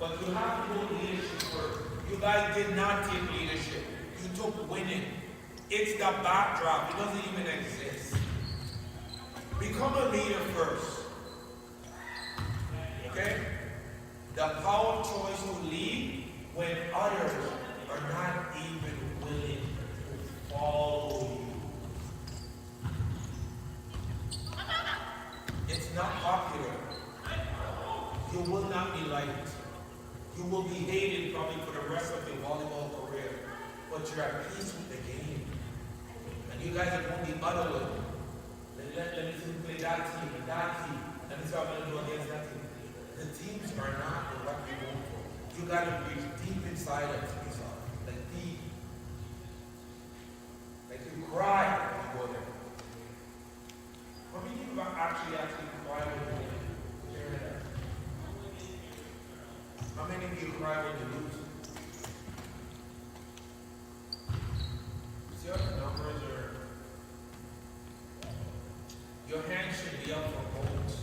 S2: But you have to go leadership first. You guys did not take leadership. You took winning. It's the backdrop. It doesn't even exist. Become a leader first. Okay? The power of choice to lead when others are not even willing to follow you. It's not popular. You will not be liked. You will be hated probably for the rest of your volleyball career. But you're at peace with the game. And you guys are going the other way. Let me see play that team and that team. Let me see what I'm going to do against that team. The teams are not what you're going for. You got to reach deep inside of yourself. Like deep. Like you cry when you go there. How many people actually cry when you go there? How many of you cry when you lose? See how the numbers are. Your hand should be up for votes.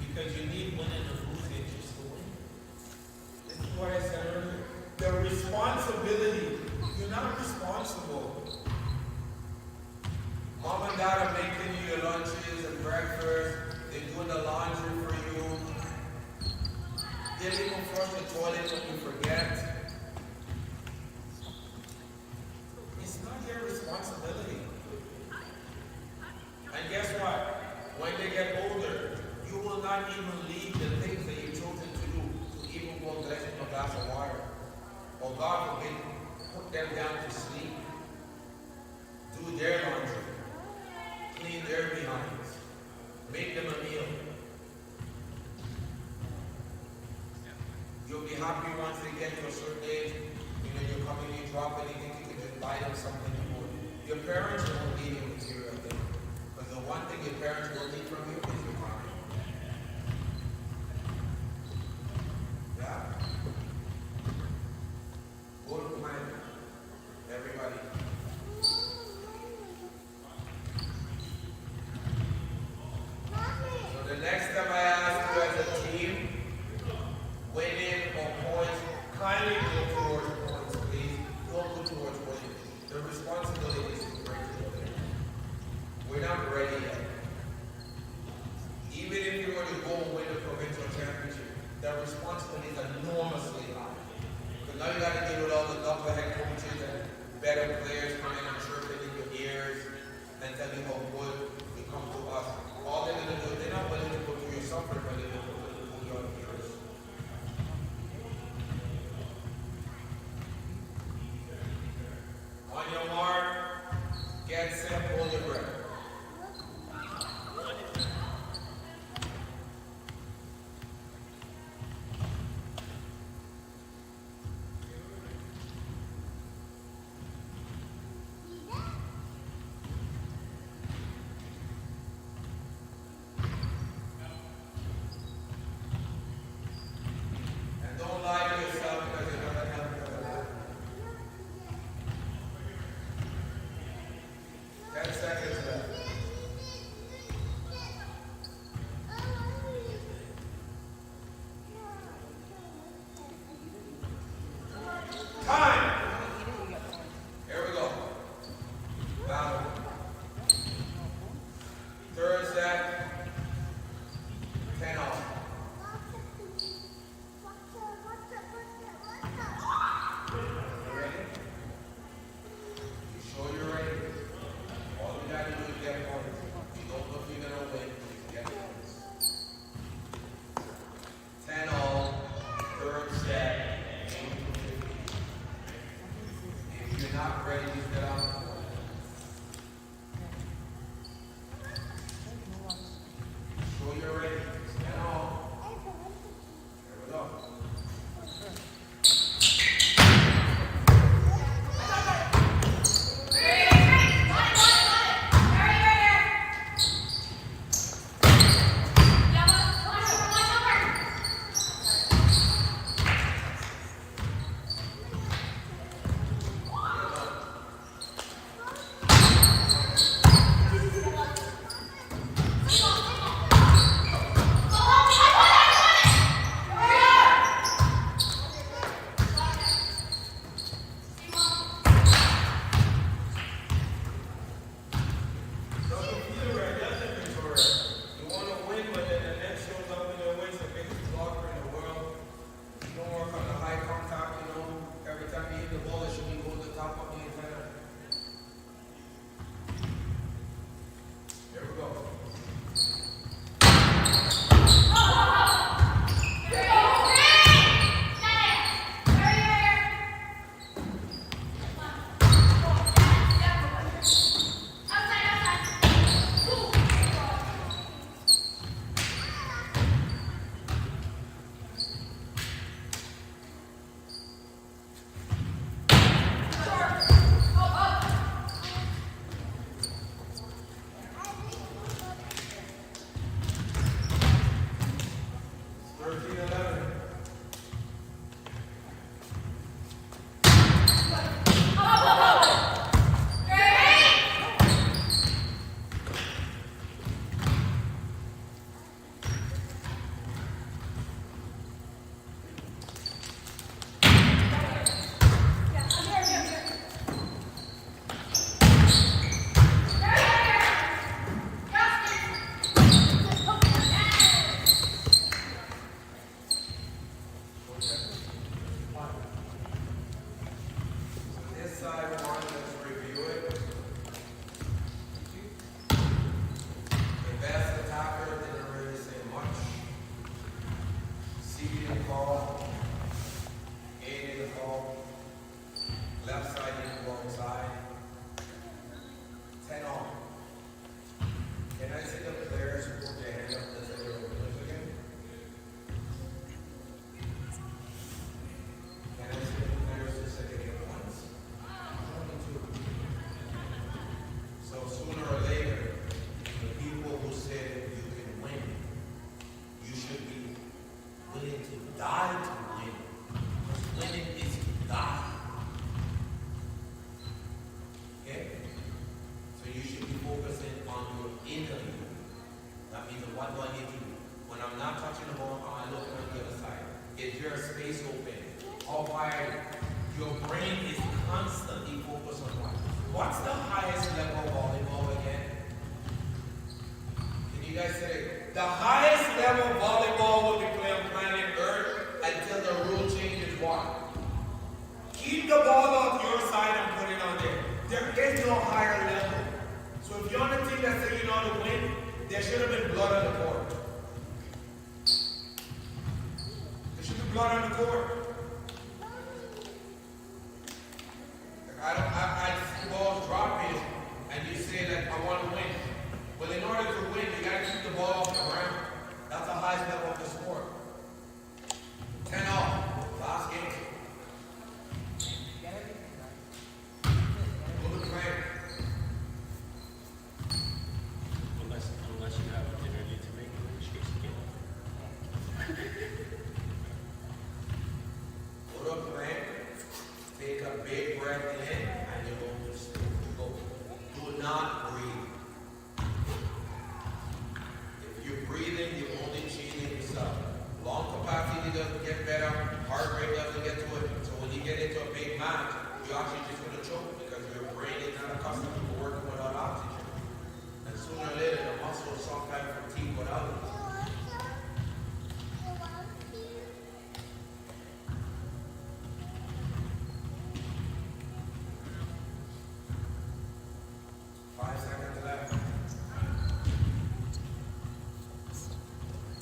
S2: Because you need winning and losing just to win. This is what I said earlier. The responsibility. You're not responsible. Mom and dad are making you your lunches and breakfast. They're doing the laundry for you. They'll even flush the toilet when you forget. It's not your responsibility. And guess what? When they get older, you will not even leave the things that you've chosen to do to even go dress in a glass of water. Or God forbid, put them down to sleep. Do their laundry. Clean their behinds. Make them a meal. You'll be happy once they get to a certain age. You know, you come in, you drop anything, you can just buy them something good. Your parents won't need your material thing. Because the one thing your parents will need from you is your time. Yeah? Go to plan. Everybody. So the next time I ask you as a team, winning or points, kindly go towards points, please. Don't go towards winning. The responsibility is to break it over. We're not ready yet. Even if you were to go and win the provincial championship, the responsibility is enormously high. Because now you got to deal with all the knucklehead coaches and better players coming and chirping in your ears and telling you how good you come to us. All they're going to do, they're not willing to go through your suffering, but they're going to go through your ears. On your mark, get set, hold your breath. And don't lie to yourself because you're not help yourself. 10 seconds left. Time! Here we go. Battle. Third set. 10 off. You ready? You sure you're ready? All you gotta do is get points. You don't know if you're gonna win, you get points. 10 all, third set, 8 to 50. If you're not ready, just get on the court. Sure you're ready? 10 all. Here we go. interview. That means what do I need to do? When I'm not touching the ball, I'm looking on the other side. Is there a space open? How far? Your brain is constantly focused on what? What's the highest level of volleyball again? Can you guys say it? The highest level of volleyball will be played on planet Earth until the rule changes what? Keep the ball off your side and put it on there. There is no higher level. So if you're on the team that says you know how to win, there should have been blood on the court. There should be blood on the court. I see balls dropping, and you say that I want to win. Well, in order to win, you got to keep the ball off the ground. That's the highest level of the sport. 10 off. Last game. Good plan.
S6: Unless you have dinner need to make, in which case you get
S2: Go to a plank, take a big breath in, and you're going to go. Do not breathe. If you're breathing, you're only cheating yourself. Lung capacity doesn't get better, heart rate doesn't get to it. So when you get into a big match, you're actually just going to choke because your brain is not accustomed to working without oxygen. And sooner or later, the muscles sometimes fatigue without it.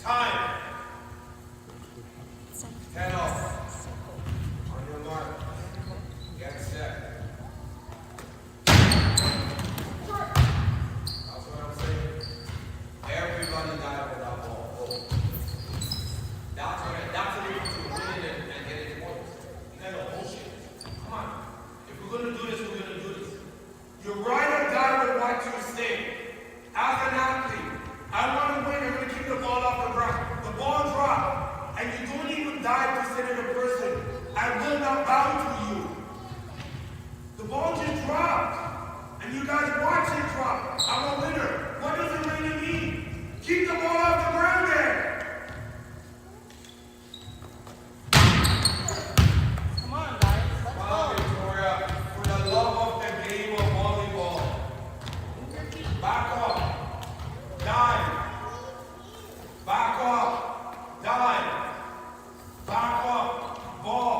S2: Time. 10 off. On your mark. Get set. That's what I'm saying. Everybody died with that ball. Oh. That's the difference between winning and getting points. You guys are bullshit. Come on. If we're going to do this, we're going to do this. You ride or die with what you say. As an athlete, I want to win. I'm going to keep the ball off the ground. The ball dropped, and you don't even die to say to the person, I will not bow to you. The ball just dropped, and you guys watch it drop. I'm a winner. What does it really mean? Keep the ball off the ground there.
S1: Come on, guys. Let's
S2: Come
S1: go.
S2: on, Victoria. For the love of the game of volleyball. Back up. Dive. Back up. Dive. Back up. Ball.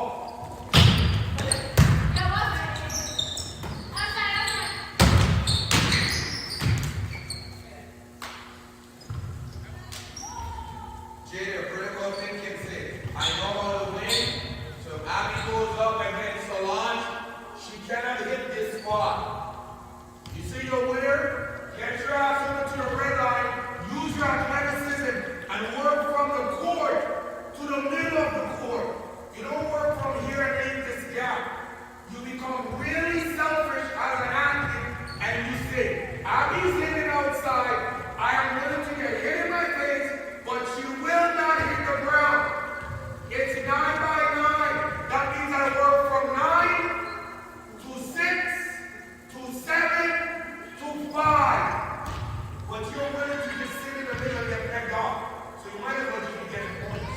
S2: Jada, critical thinking says, I know how to win. So if Abby goes up against Solange, she cannot hit this spot. You see your winner? Get your ass over to the red line, use your athleticism, and work from the court to the middle of the court. You don't work from here and leave this gap. You become really selfish as an athlete, and you say, Abby's hitting outside. I am willing to get hit in my face, but she will not hit the ground. It's 9 by 9. That means I work from 9 to 6 to 7 to 5. But you're willing to just sit in the middle and get pegged off. So you might as well just be getting points.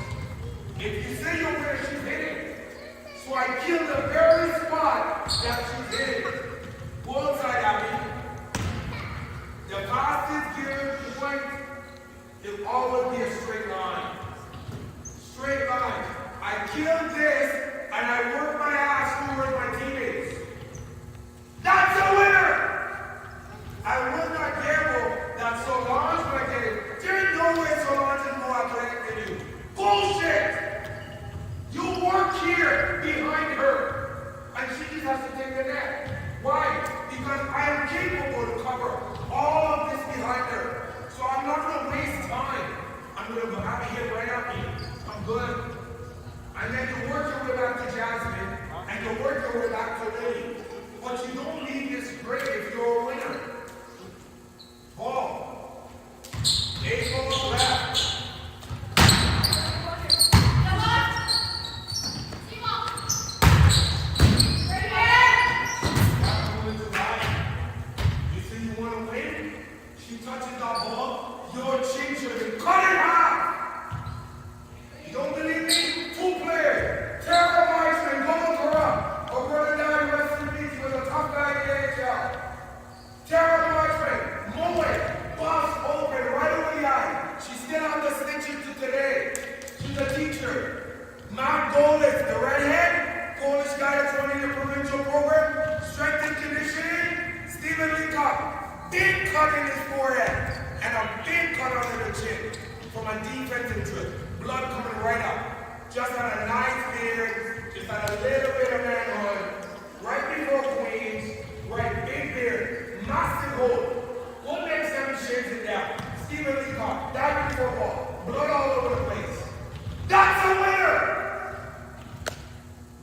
S2: If you say you're where she's hitting, so I kill the very spot that she's hitting. Go outside, Abby. The fastest given point will always be a straight line. Straight line. I kill this and I work my ass towards my teammates. That's a winner! I will not gamble that Solange will get it. There's no way Solange is more athletic than you. Bullshit! You work here behind her, and she just has to take the net. Why? Because I am capable to cover all of this behind her. So I'm not going to waste time. I'm going to have it hit right at me. I'm good. And then you work your way back to Jasmine, and you work your way back to Lily. But you don't leave this break if you're a winner.
S4: touches that ball, your chin should have been cut in half. You don't believe me? 2 players. Tara Marshman, go look her up. Her brother died, rest in peace. He was a tough guy in the AHL. Tara Marshman, Moet, bust open right over the eye. She's still on the stitches to today. She's a teacher. Matt Golis, the redhead, Polish guy that's running the provincial program, strength and conditioning, Stephen Leacock, big cut in his forehead, and a big cut under the chin from a defensive trip. Blood coming right up. Just had a nice beard, just had a little bit of manhood. Right before Queens, right big beard, massive hole. Go next 7 shades it down. Stephen Leacock, dive before ball, blood all over the place. That's a winner!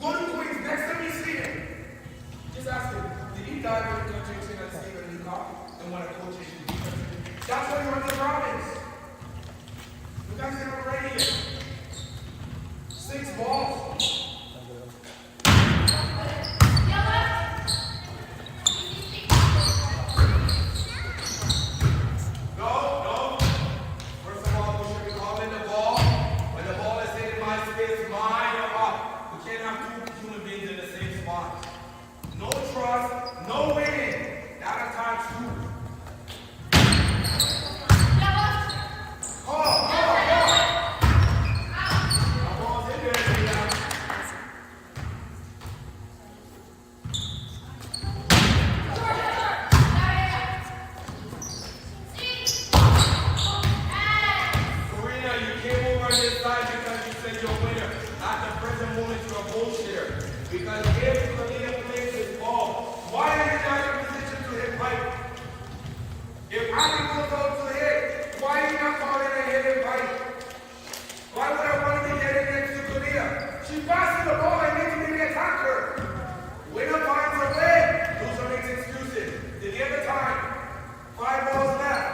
S4: Go to Queens, next time you see him. Just ask him, did he dive in the country at Stephen Leacock and want to coach his defense? That's why he runs the province. You guys have it right here. 6 balls. No. First of all, we should be calling the ball. When the ball is hitting my space, mine or up. We can't have 2 human beings in the same spot. No trust, no winning. Not a time 2. Because if Cornelia plays this ball, why are you not in position to hit pipe? If Ali goes out to hit, why are you not calling a hit and pipe? Why would I want to be getting next to Cornelia? She passes the ball and makes me the attacker. Winner finds a way. Loser makes excuses. Did he have the time? 5 balls left.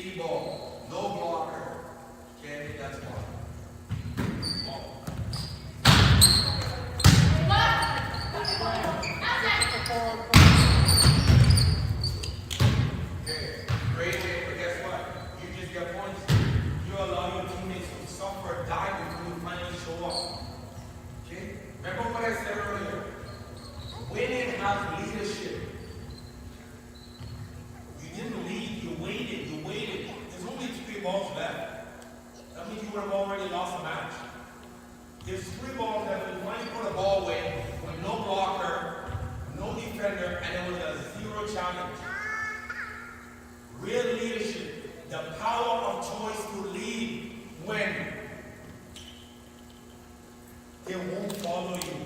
S4: C-ball, no blocker. Can't hit that spot. Okay, great hit, but guess what? You just get points. You allow your teammates to suffer, die before you finally show up. Okay? Remember what I said earlier? Winning has leadership. You didn't lead, you waited. There's only 3 balls left. That means you would have already lost the match. There's 3 balls left, and when you put a ball away with no blocker, no defender, and it was a 0 challenge. Real leadership, the power of choice to lead when they won't follow you.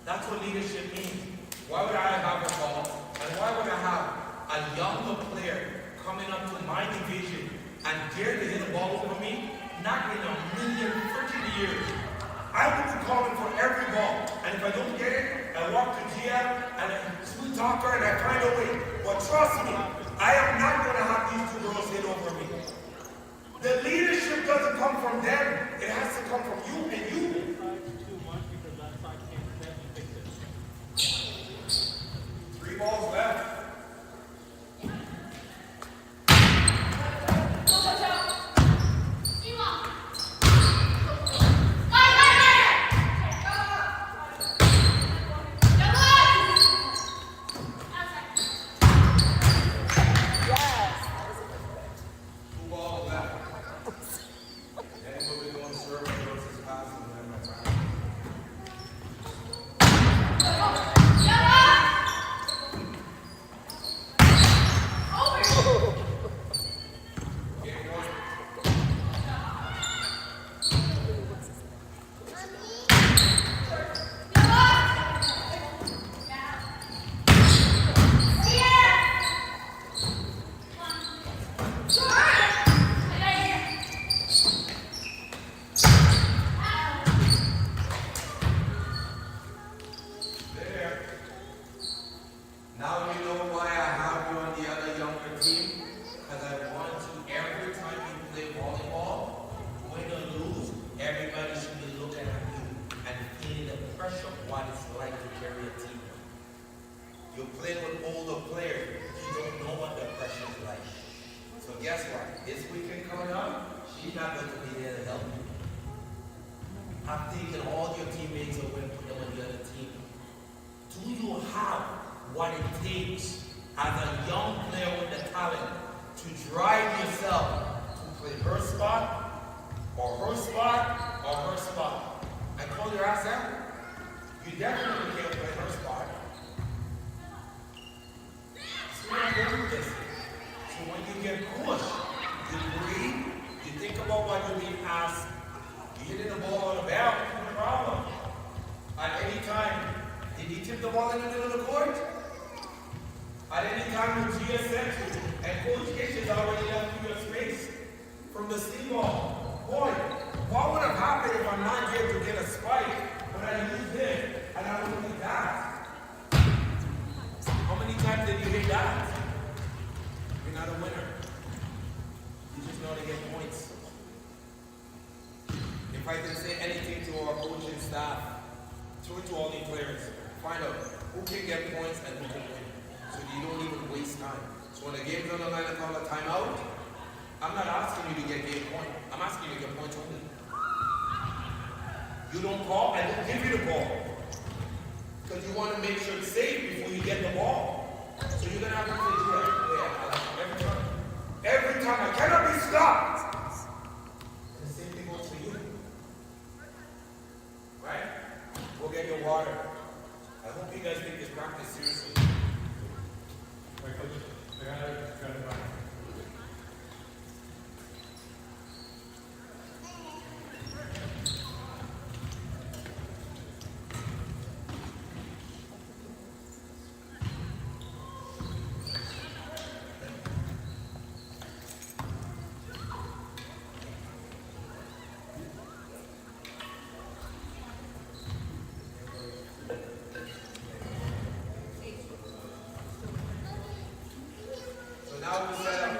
S4: That's what leadership means. Why would I have a ball? And why would I have a younger player coming up to my division and dare to hit a ball over me? Not in a million freaking years. I would be calling for every ball. And if I don't get it, I walk to GM and I sweet talk her and I find a way. But trust me, I am not going to have these 2 girls hit over me. The leadership doesn't come from them. It has to come from you and you. 3 balls left.
S2: coming up, she's not going to be there to help you. I've taken all your teammates away and put them on the other team. Do you have what it takes as a young player with the talent to drive yourself to play her spot, or her spot, or her spot? I call your ass out. You definitely can't play her spot. See what I'm doing with this? So when you get pushed, you breathe, you think about what you're being asked. You hitting the ball on the bounce, no problem. At any time, did he tip the ball in the middle of the court? At any time when GS sent you, and Coach Ish has already left you your space from the steam ball. Boy, what would have happened if I'm not able to get a spike, but I use him, and I would hit that? How many times did you hit that? You're not a winner. You just know how to get points. If I can say anything to our coaching staff, to all these players, find out who can get points and who can win, so that you don't even waste time. So when the game's on the line and call a timeout, I'm not asking you to get game point. I'm asking you to get points only. You don't call, I don't give you the ball. Because you want to make sure it's safe before you get the ball. So you're going to have to say, yeah, every time. Every time, I cannot be stopped. And the same thing goes for you. Right? Go get your water. I hope you guys take this practice seriously.
S3: Right, coach. I got it back.
S2: Now we set up.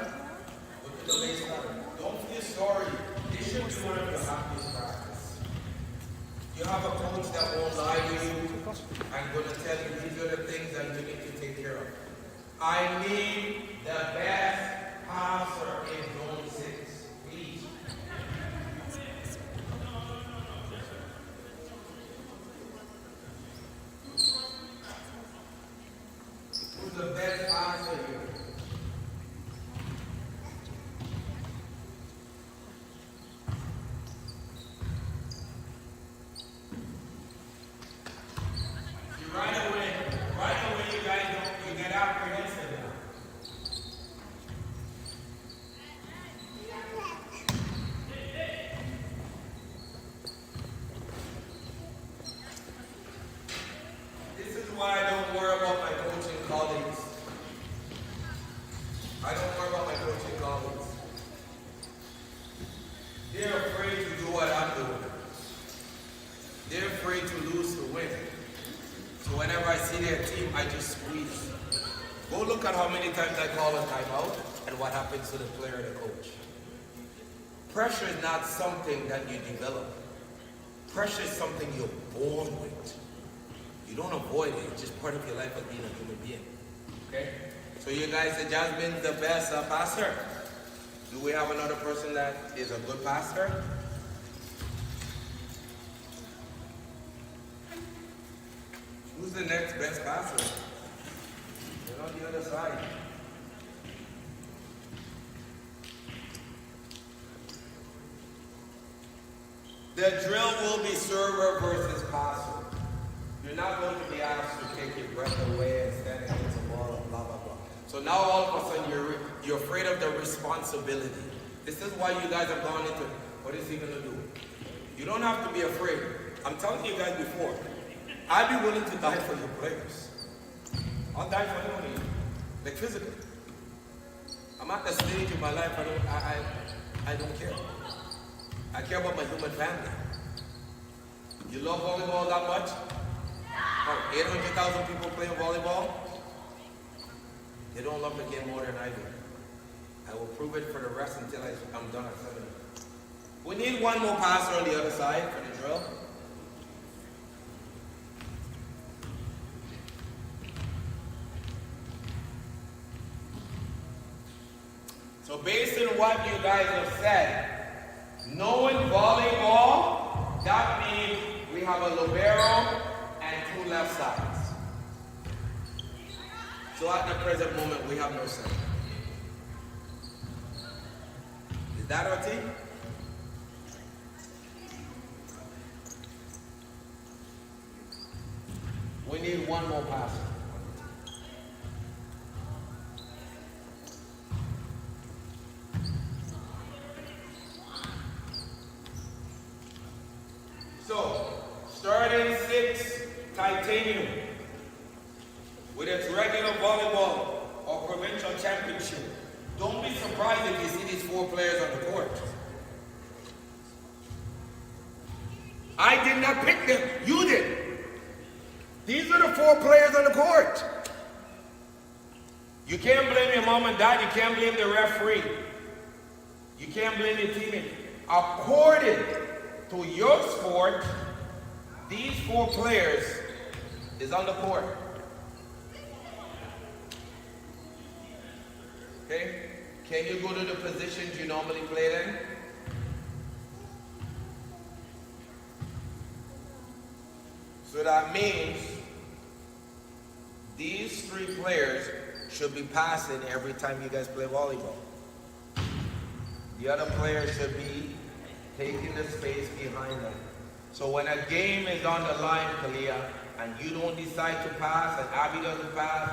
S2: Look at the baseline. Don't feel sorry. This should be one of your happiest practice. You have a coach that won't lie to you and going to tell you these are the things that you need to take care of. I need the best passer in zone 6. Please. Who's the best passer here? Why I don't worry about my coaching colleagues. I don't worry about my coaching colleagues. They're afraid to do what I'm doing. They're afraid to lose to win. So whenever I see their team, I just squeeze. Go look at how many times I call a timeout and what happens to the player and the coach. Pressure is not something that you develop. Pressure is something you're born with. You don't avoid it. It's just part of your life of being a human being. Okay? So you guys said Jasmine's the best passer. Do we have another person that is a good passer? Who's the next best passer? They're on the other side. The drill will be server versus passer. You're not going to be asked to take your breath away and stand against the wall and blah, blah, blah. So now all of a sudden you're afraid of the responsibility. This is why you guys have gone into, what is he going to do? You don't have to be afraid. I'm telling you guys before, I'd be willing to die for your players. I'll die for them, like physically. I'm at the stage in my life I don't care. I care about my human family. You love volleyball that much? 800,000 people playing volleyball? They don't love the game more than I do. I will prove it for the rest until I'm done at 70. We need one more passer on the other side for the drill. So So based on what you guys have said, knowing volleyball, that means we have a libero and 2 left sides. So at the present moment, we have no center. Is that our team? We need one more passer. So, starting 6, titanium, with its regular volleyball or provincial championship. Don't be surprised if you see these 4 players on the court. I did not pick them, you did. These are the 4 players on the court. You can't blame your mom and dad, you can't blame the referee. You can't blame your teammate. According to your sport, these 4 players is on the court. Okay? Can you go to the positions you normally play in? So that means these 3 players should be passing every time you guys play volleyball. The other players should be taking the space behind them. So when a game is on the line, Kalia, and you don't decide to pass, and Abby doesn't pass,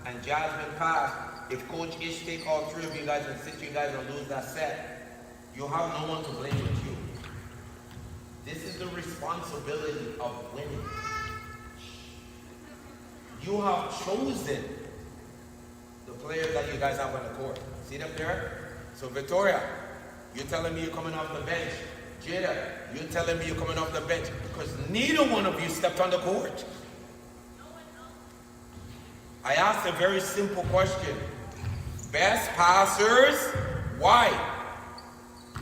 S2: and Jasmine pass, if Coach Ish take all 3 of you guys and sit you guys and lose that set, you have no one to blame but you. This is the responsibility of winning. You have chosen the players that you guys have on the court. See them there? So Victoria, you're telling me you're coming off the bench. Jada, you're telling me you're coming off the bench because neither one of you stepped on the court. I asked a very simple question. Best passers, why?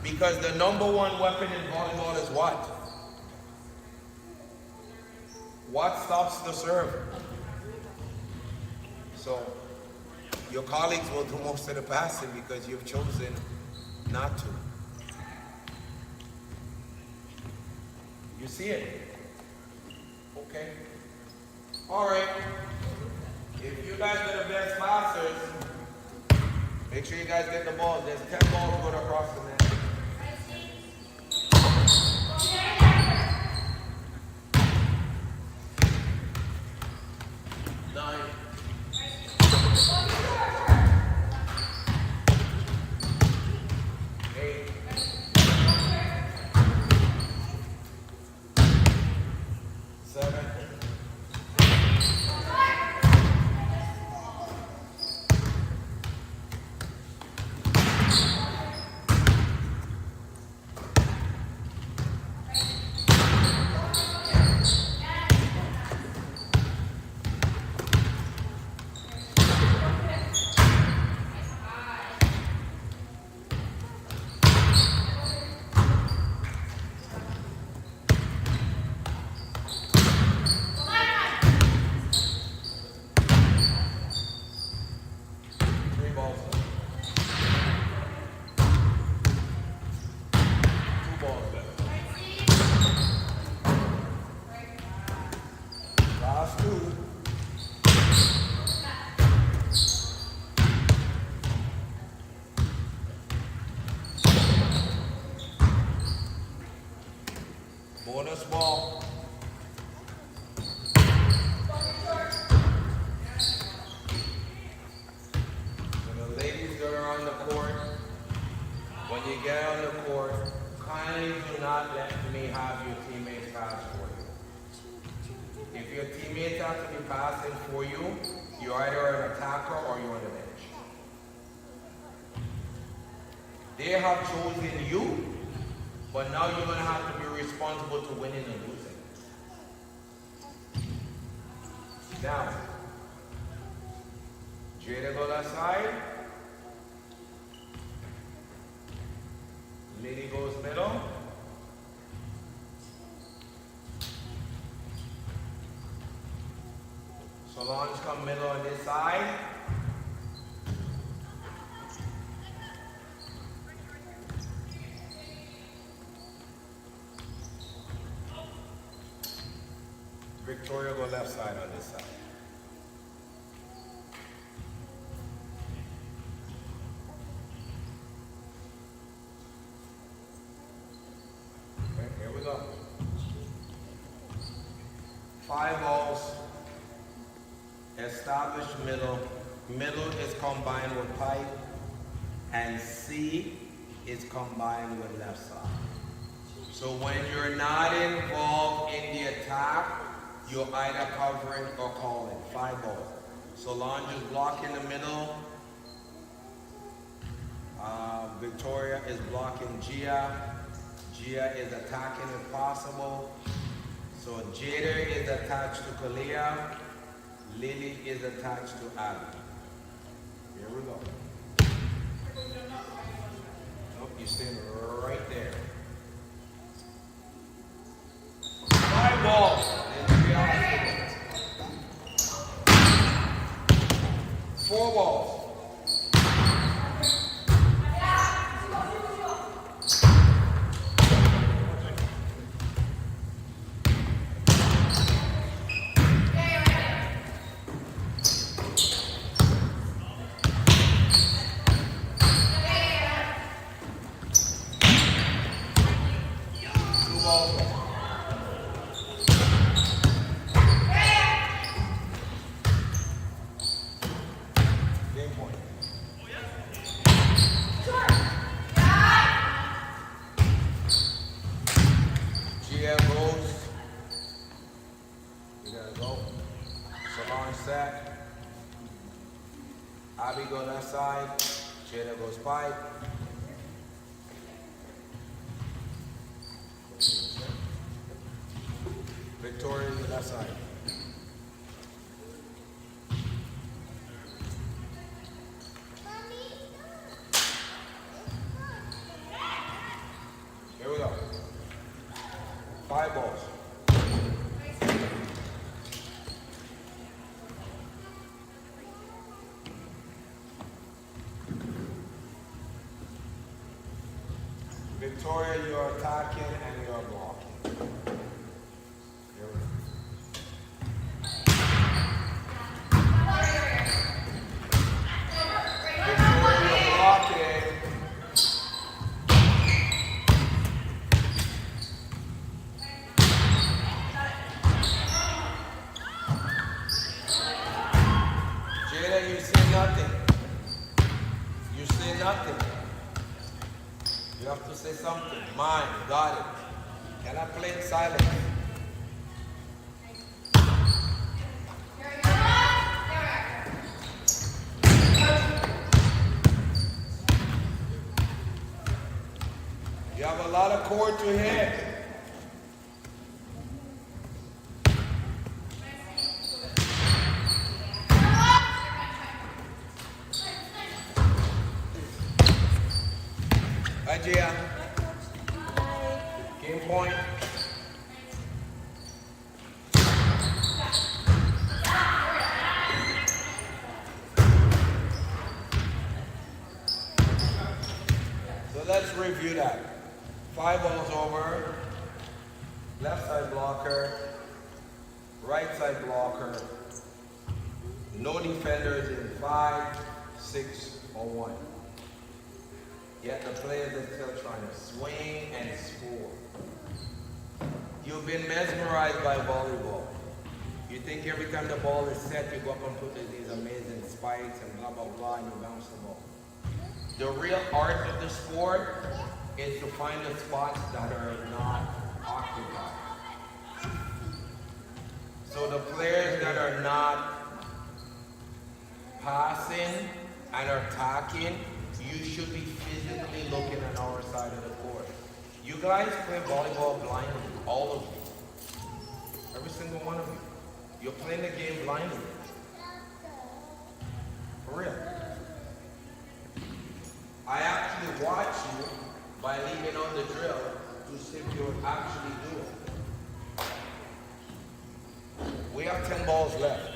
S2: Because the number 1 weapon in volleyball is what? What stops the serve? So, your colleagues will do most of the passing because you've chosen not to. You see it? Okay. All right. If you guys are the best passers, make sure you guys get the ball. There's 10 balls going across the net. Bonus ball. And the ladies that are on the court, when you get on the court, kindly do not let me have your teammates pass for you. If your teammates have to be passing for you, you're either an attacker or you're on the bench. They have chosen you, but now you're going to have to be responsible to winning and losing. Now, Jada go that side. Lady goes middle. Solange come middle on this side. Victoria go left side on this side. Okay, here we go. 5 balls. Establish middle. Middle is combined with pipe. And C is combined with left side. So when you're not involved in the attack, you're either covering or calling. 5 balls. Solange is blocking the middle. Victoria is blocking Gia. Gia is attacking if possible. So Jada is attached to Kalia. Lily is attached to Abby. Here we go. Nope, you're staying right there. 5 balls. And 3 outs. 4 balls. Abby go left side, Jada goes pipe. Victoria is the left side. Here we go. 5 balls. Victoria, you're attacking and you're blocking. Here we go. Victoria, you're blocking. Jada, you see nothing. You see nothing. You have to say something. Mine, got it. Cannot play it silent. You have a lot of cord to hit. Gia. Game point. So let's review that. 5 balls over. Left side blocker. Right side blocker. No defenders in 5, 6, or 1. Yet the players are still trying to swing and score. You've been mesmerized by volleyball. You think every time the ball is set, you go up and put these amazing spikes and blah, blah, blah, and you bounce the ball. The real art of the sport is to find the spots that are not occupied. So the players that are not passing and are attacking, you should be physically looking at our side of the court. You guys play volleyball blindly, all of you. Every single one of you. You're playing the game blindly. For real. I actually watch you by leaving on the drill to see if you're actually doing it. We have 10 balls left.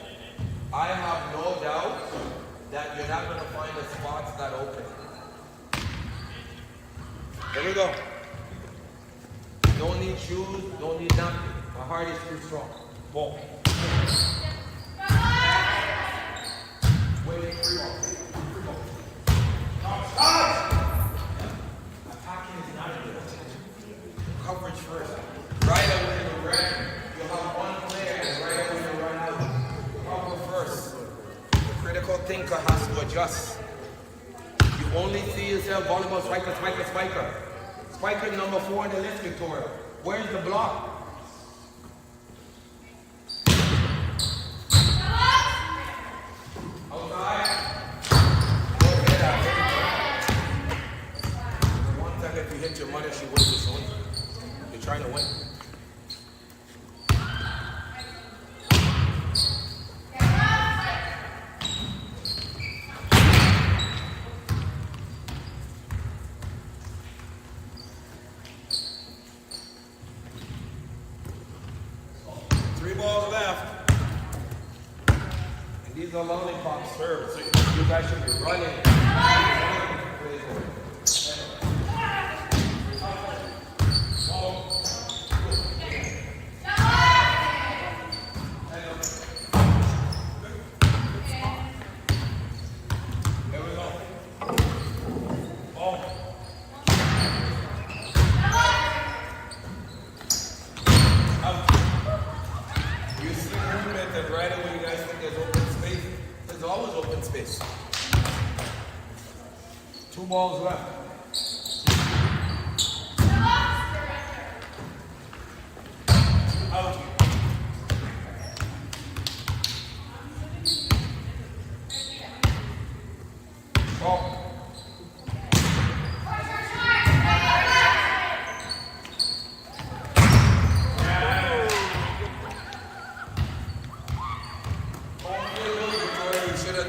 S2: I have no doubt that you're not going to find the spots that open. Here we go. Don't need shoes, don't need nothing. My heart is too strong. Ball. Waiting, free ball. Free ball. Attacking is not good. Coverage first. Right away you run. You'll have one player and right away you run out. Cover first. The critical thinker has to adjust. You only see yourself volleyball spiker, spiker, spiker. Spiker number 4 on the list, Victoria. Where's the block? Outside. Go ahead, one time if you hit your mother, she wins this one. You're trying to win. Balls left. And these are lollipop serves, so you guys should be running. There we go. Ball. You see movement and right away you guys think there's open space. There's always open space. 2 balls left. Out. Ball.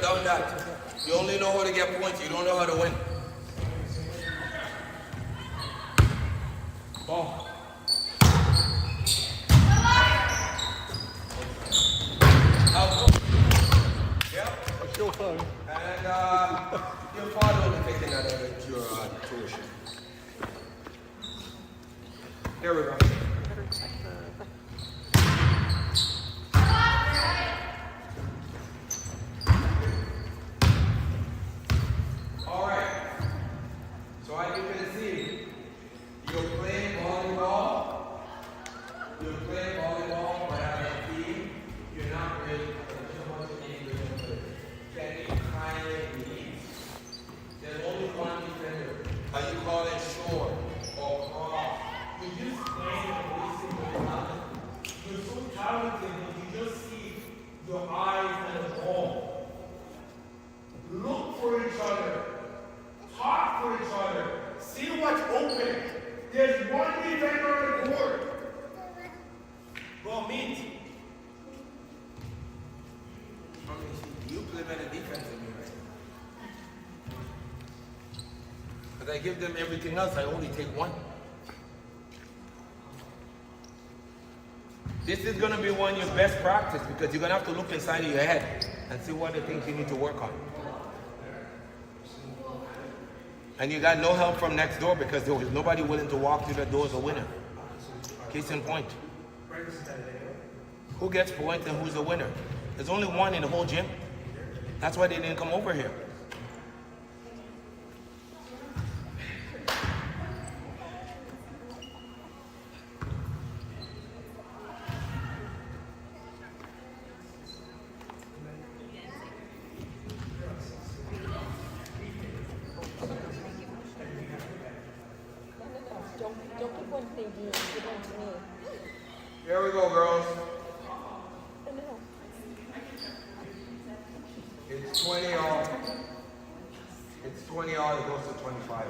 S2: Done that. You only know how to get points, you don't know how to win. Ball. Out. Yep.
S3: It's your phone.
S2: And your father will be taking that at your tuition. Here we go. So as you can see, you're playing volleyball, but as a team, you're not really too much English. Can you kindly leave? There's only one defender. Are you calling short or cross? You just play every single time. You're so talented that you just see your eyes and the ball. Look for each other. Talk for each other. See what's open. There's one defender on the court. Go meet. You play better defense than me, right? Because I give them everything else, I only take one. This is going to be one of your best practice because you're going to have to look inside of your head and see what the things you need to work on. And you got no help from next door because there was nobody willing to walk through the door as a winner. Case in point. Who gets points and who's the winner? There's only one in the whole gym. That's why they didn't come over here.
S1: Don't keep on thinking, give on to me.
S2: Here we go, girls.
S1: No.
S2: It's 20 all. It's 20 all, it goes to 25.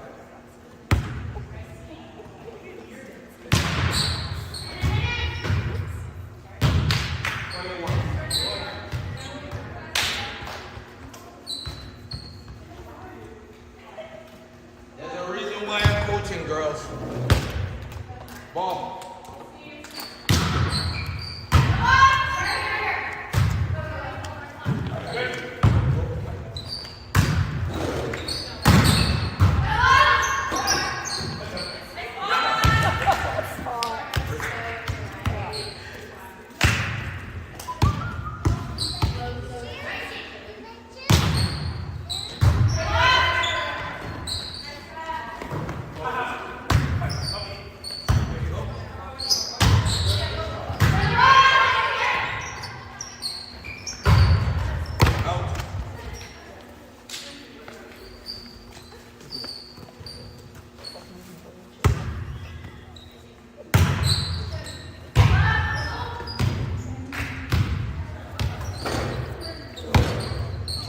S2: There's a reason why I'm coaching, girls. Ball.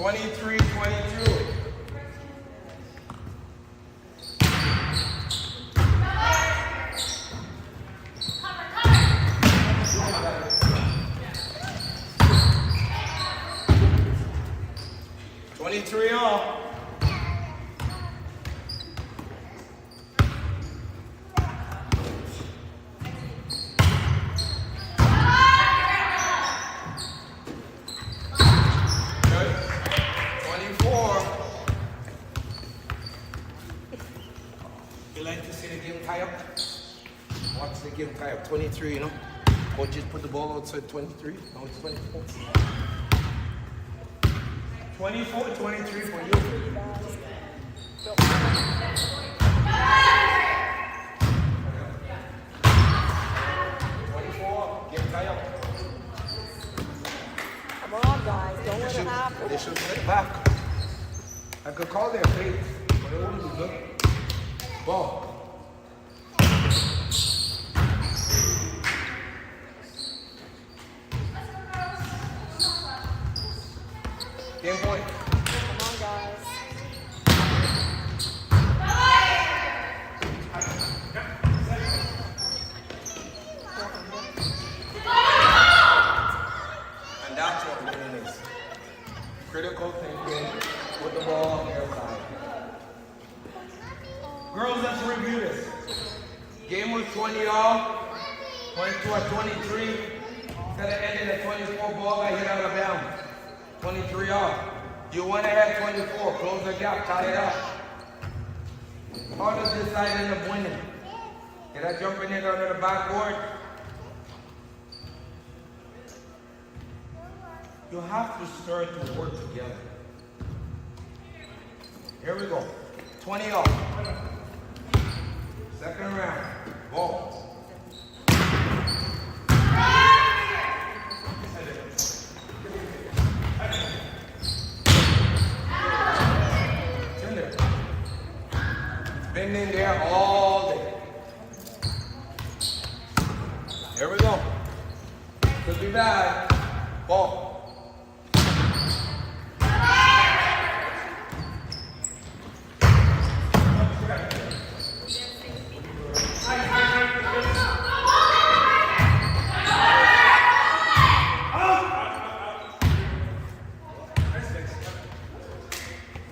S2: 23, 22. Three all. Good. 24. You like to see the game tie up? Watch the game tie up. 23, you know? Coaches put the ball outside 23. Now it's 24. 24, 23 for you. 24, get tie up.
S1: Come on, guys. Don't let it happen.
S2: They should get back. I could call their face, but it wouldn't be good. Ball. Game point.
S1: Come on, guys.
S2: And that's what winning is. Critical thinking with the ball on your side. Girls, let's review this. Game was 20 all, 22 or 23. Instead of ending at 24 ball, I hit out of bounds. 23 off. You went ahead 24. Close the gap. Tie it up. How does this side end up winning? Did I jump in there under the backboard? You have to start to work together. Here we go. 20 off. Second round. Ball. Been in there all day. Here we go. Could be bad. Ball.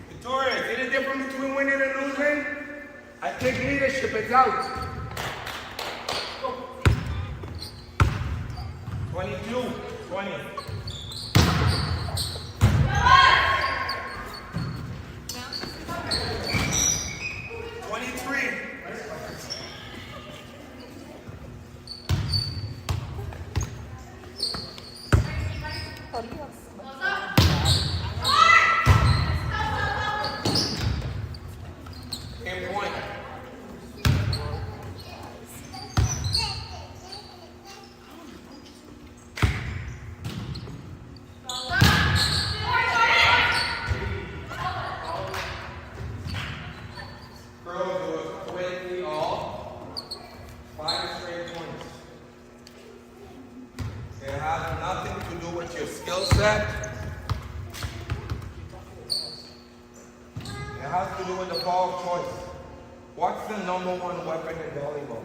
S2: Victoria, see the difference between winning and losing? I think leadership is out. 22, 20.
S1: Oh, do you have some?
S2: Game point. Girls, it was 20 all. 5 straight points. It has nothing to do with your skill set. It has to do with the ball of choice. What's the #1 weapon in volleyball?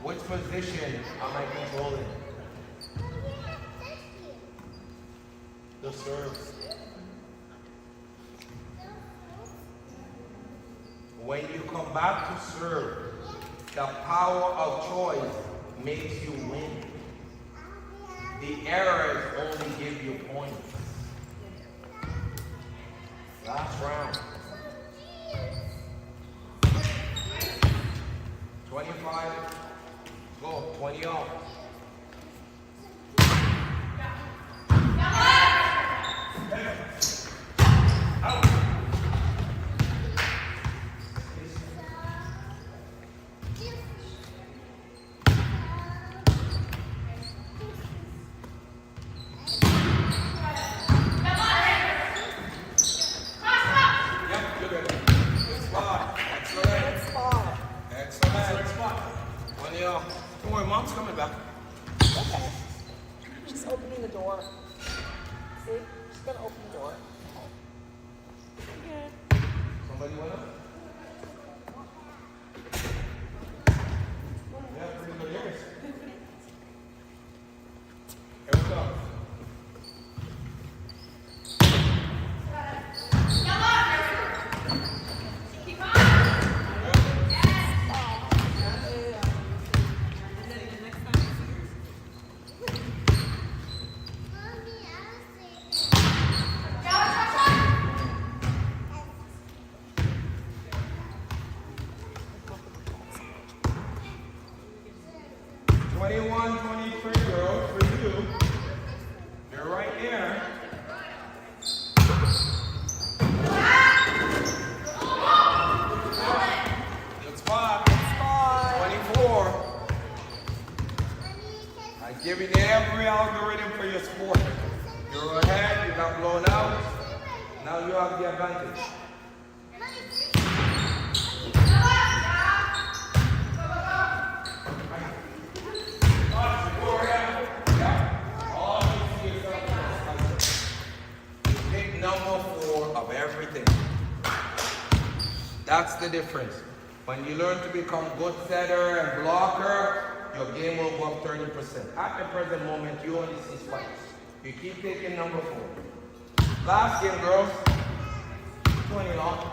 S2: Which position am I controlling? The serve. When you come back to serve, the power of choice makes you win. The errors only give you points. Last round. 25. Go. 20 off.
S1: Okay. Just opening the door. See? Just gonna open the door. Good.
S2: Somebody want to? Yeah, pretty good ears. Here we go. Girls, for you. You're right here. Good spot. 24. I give you every algorithm for your sport. You're ahead, you got blown out. Now you have the advantage. Number 4 of everything. That's the difference. When you learn to become good setter and blocker, your game will go up 30%. At the present moment, you only see spikes. You keep taking number 4. Last game, girls. 20 long.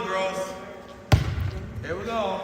S2: Girls. Here we go.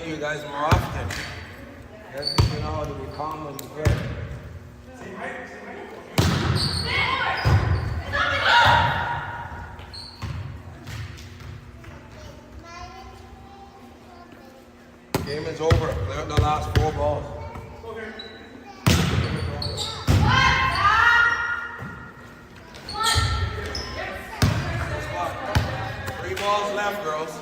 S2: You guys more often. You guys need to know how to be calm when you play. Game is over. Clear up the last 4 balls. 3 balls left, girls.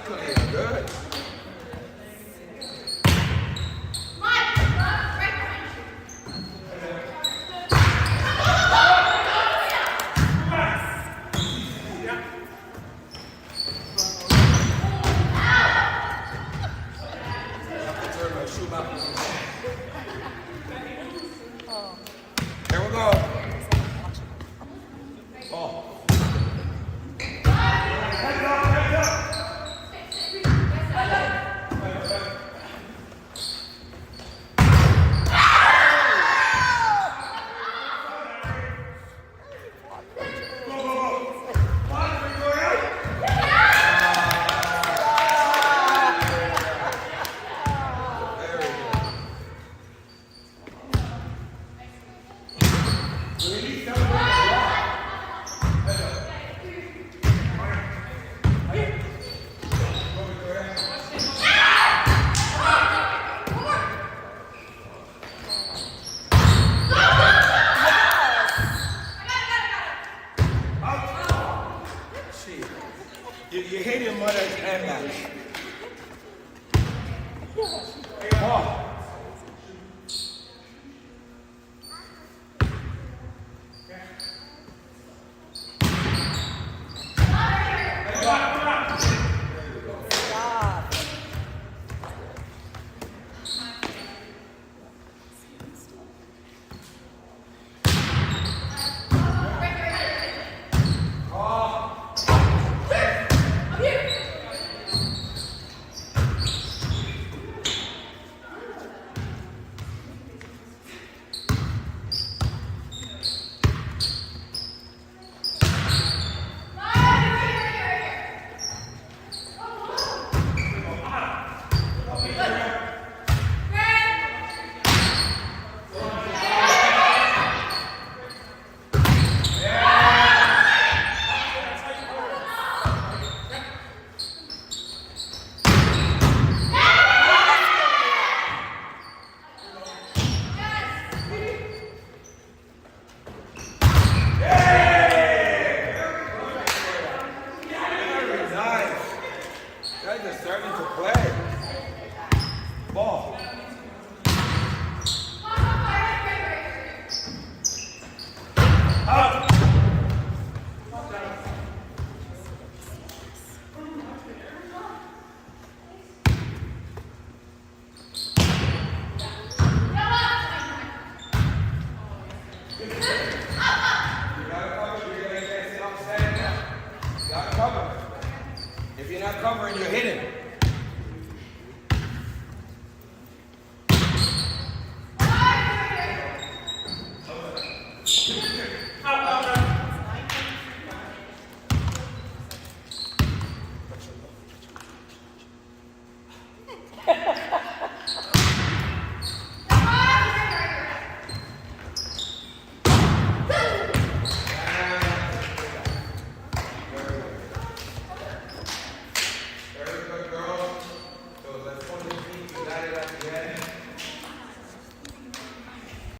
S2: clean. Good. Turn my shoe back. Here we go. Oh. You hate your mother's handbag.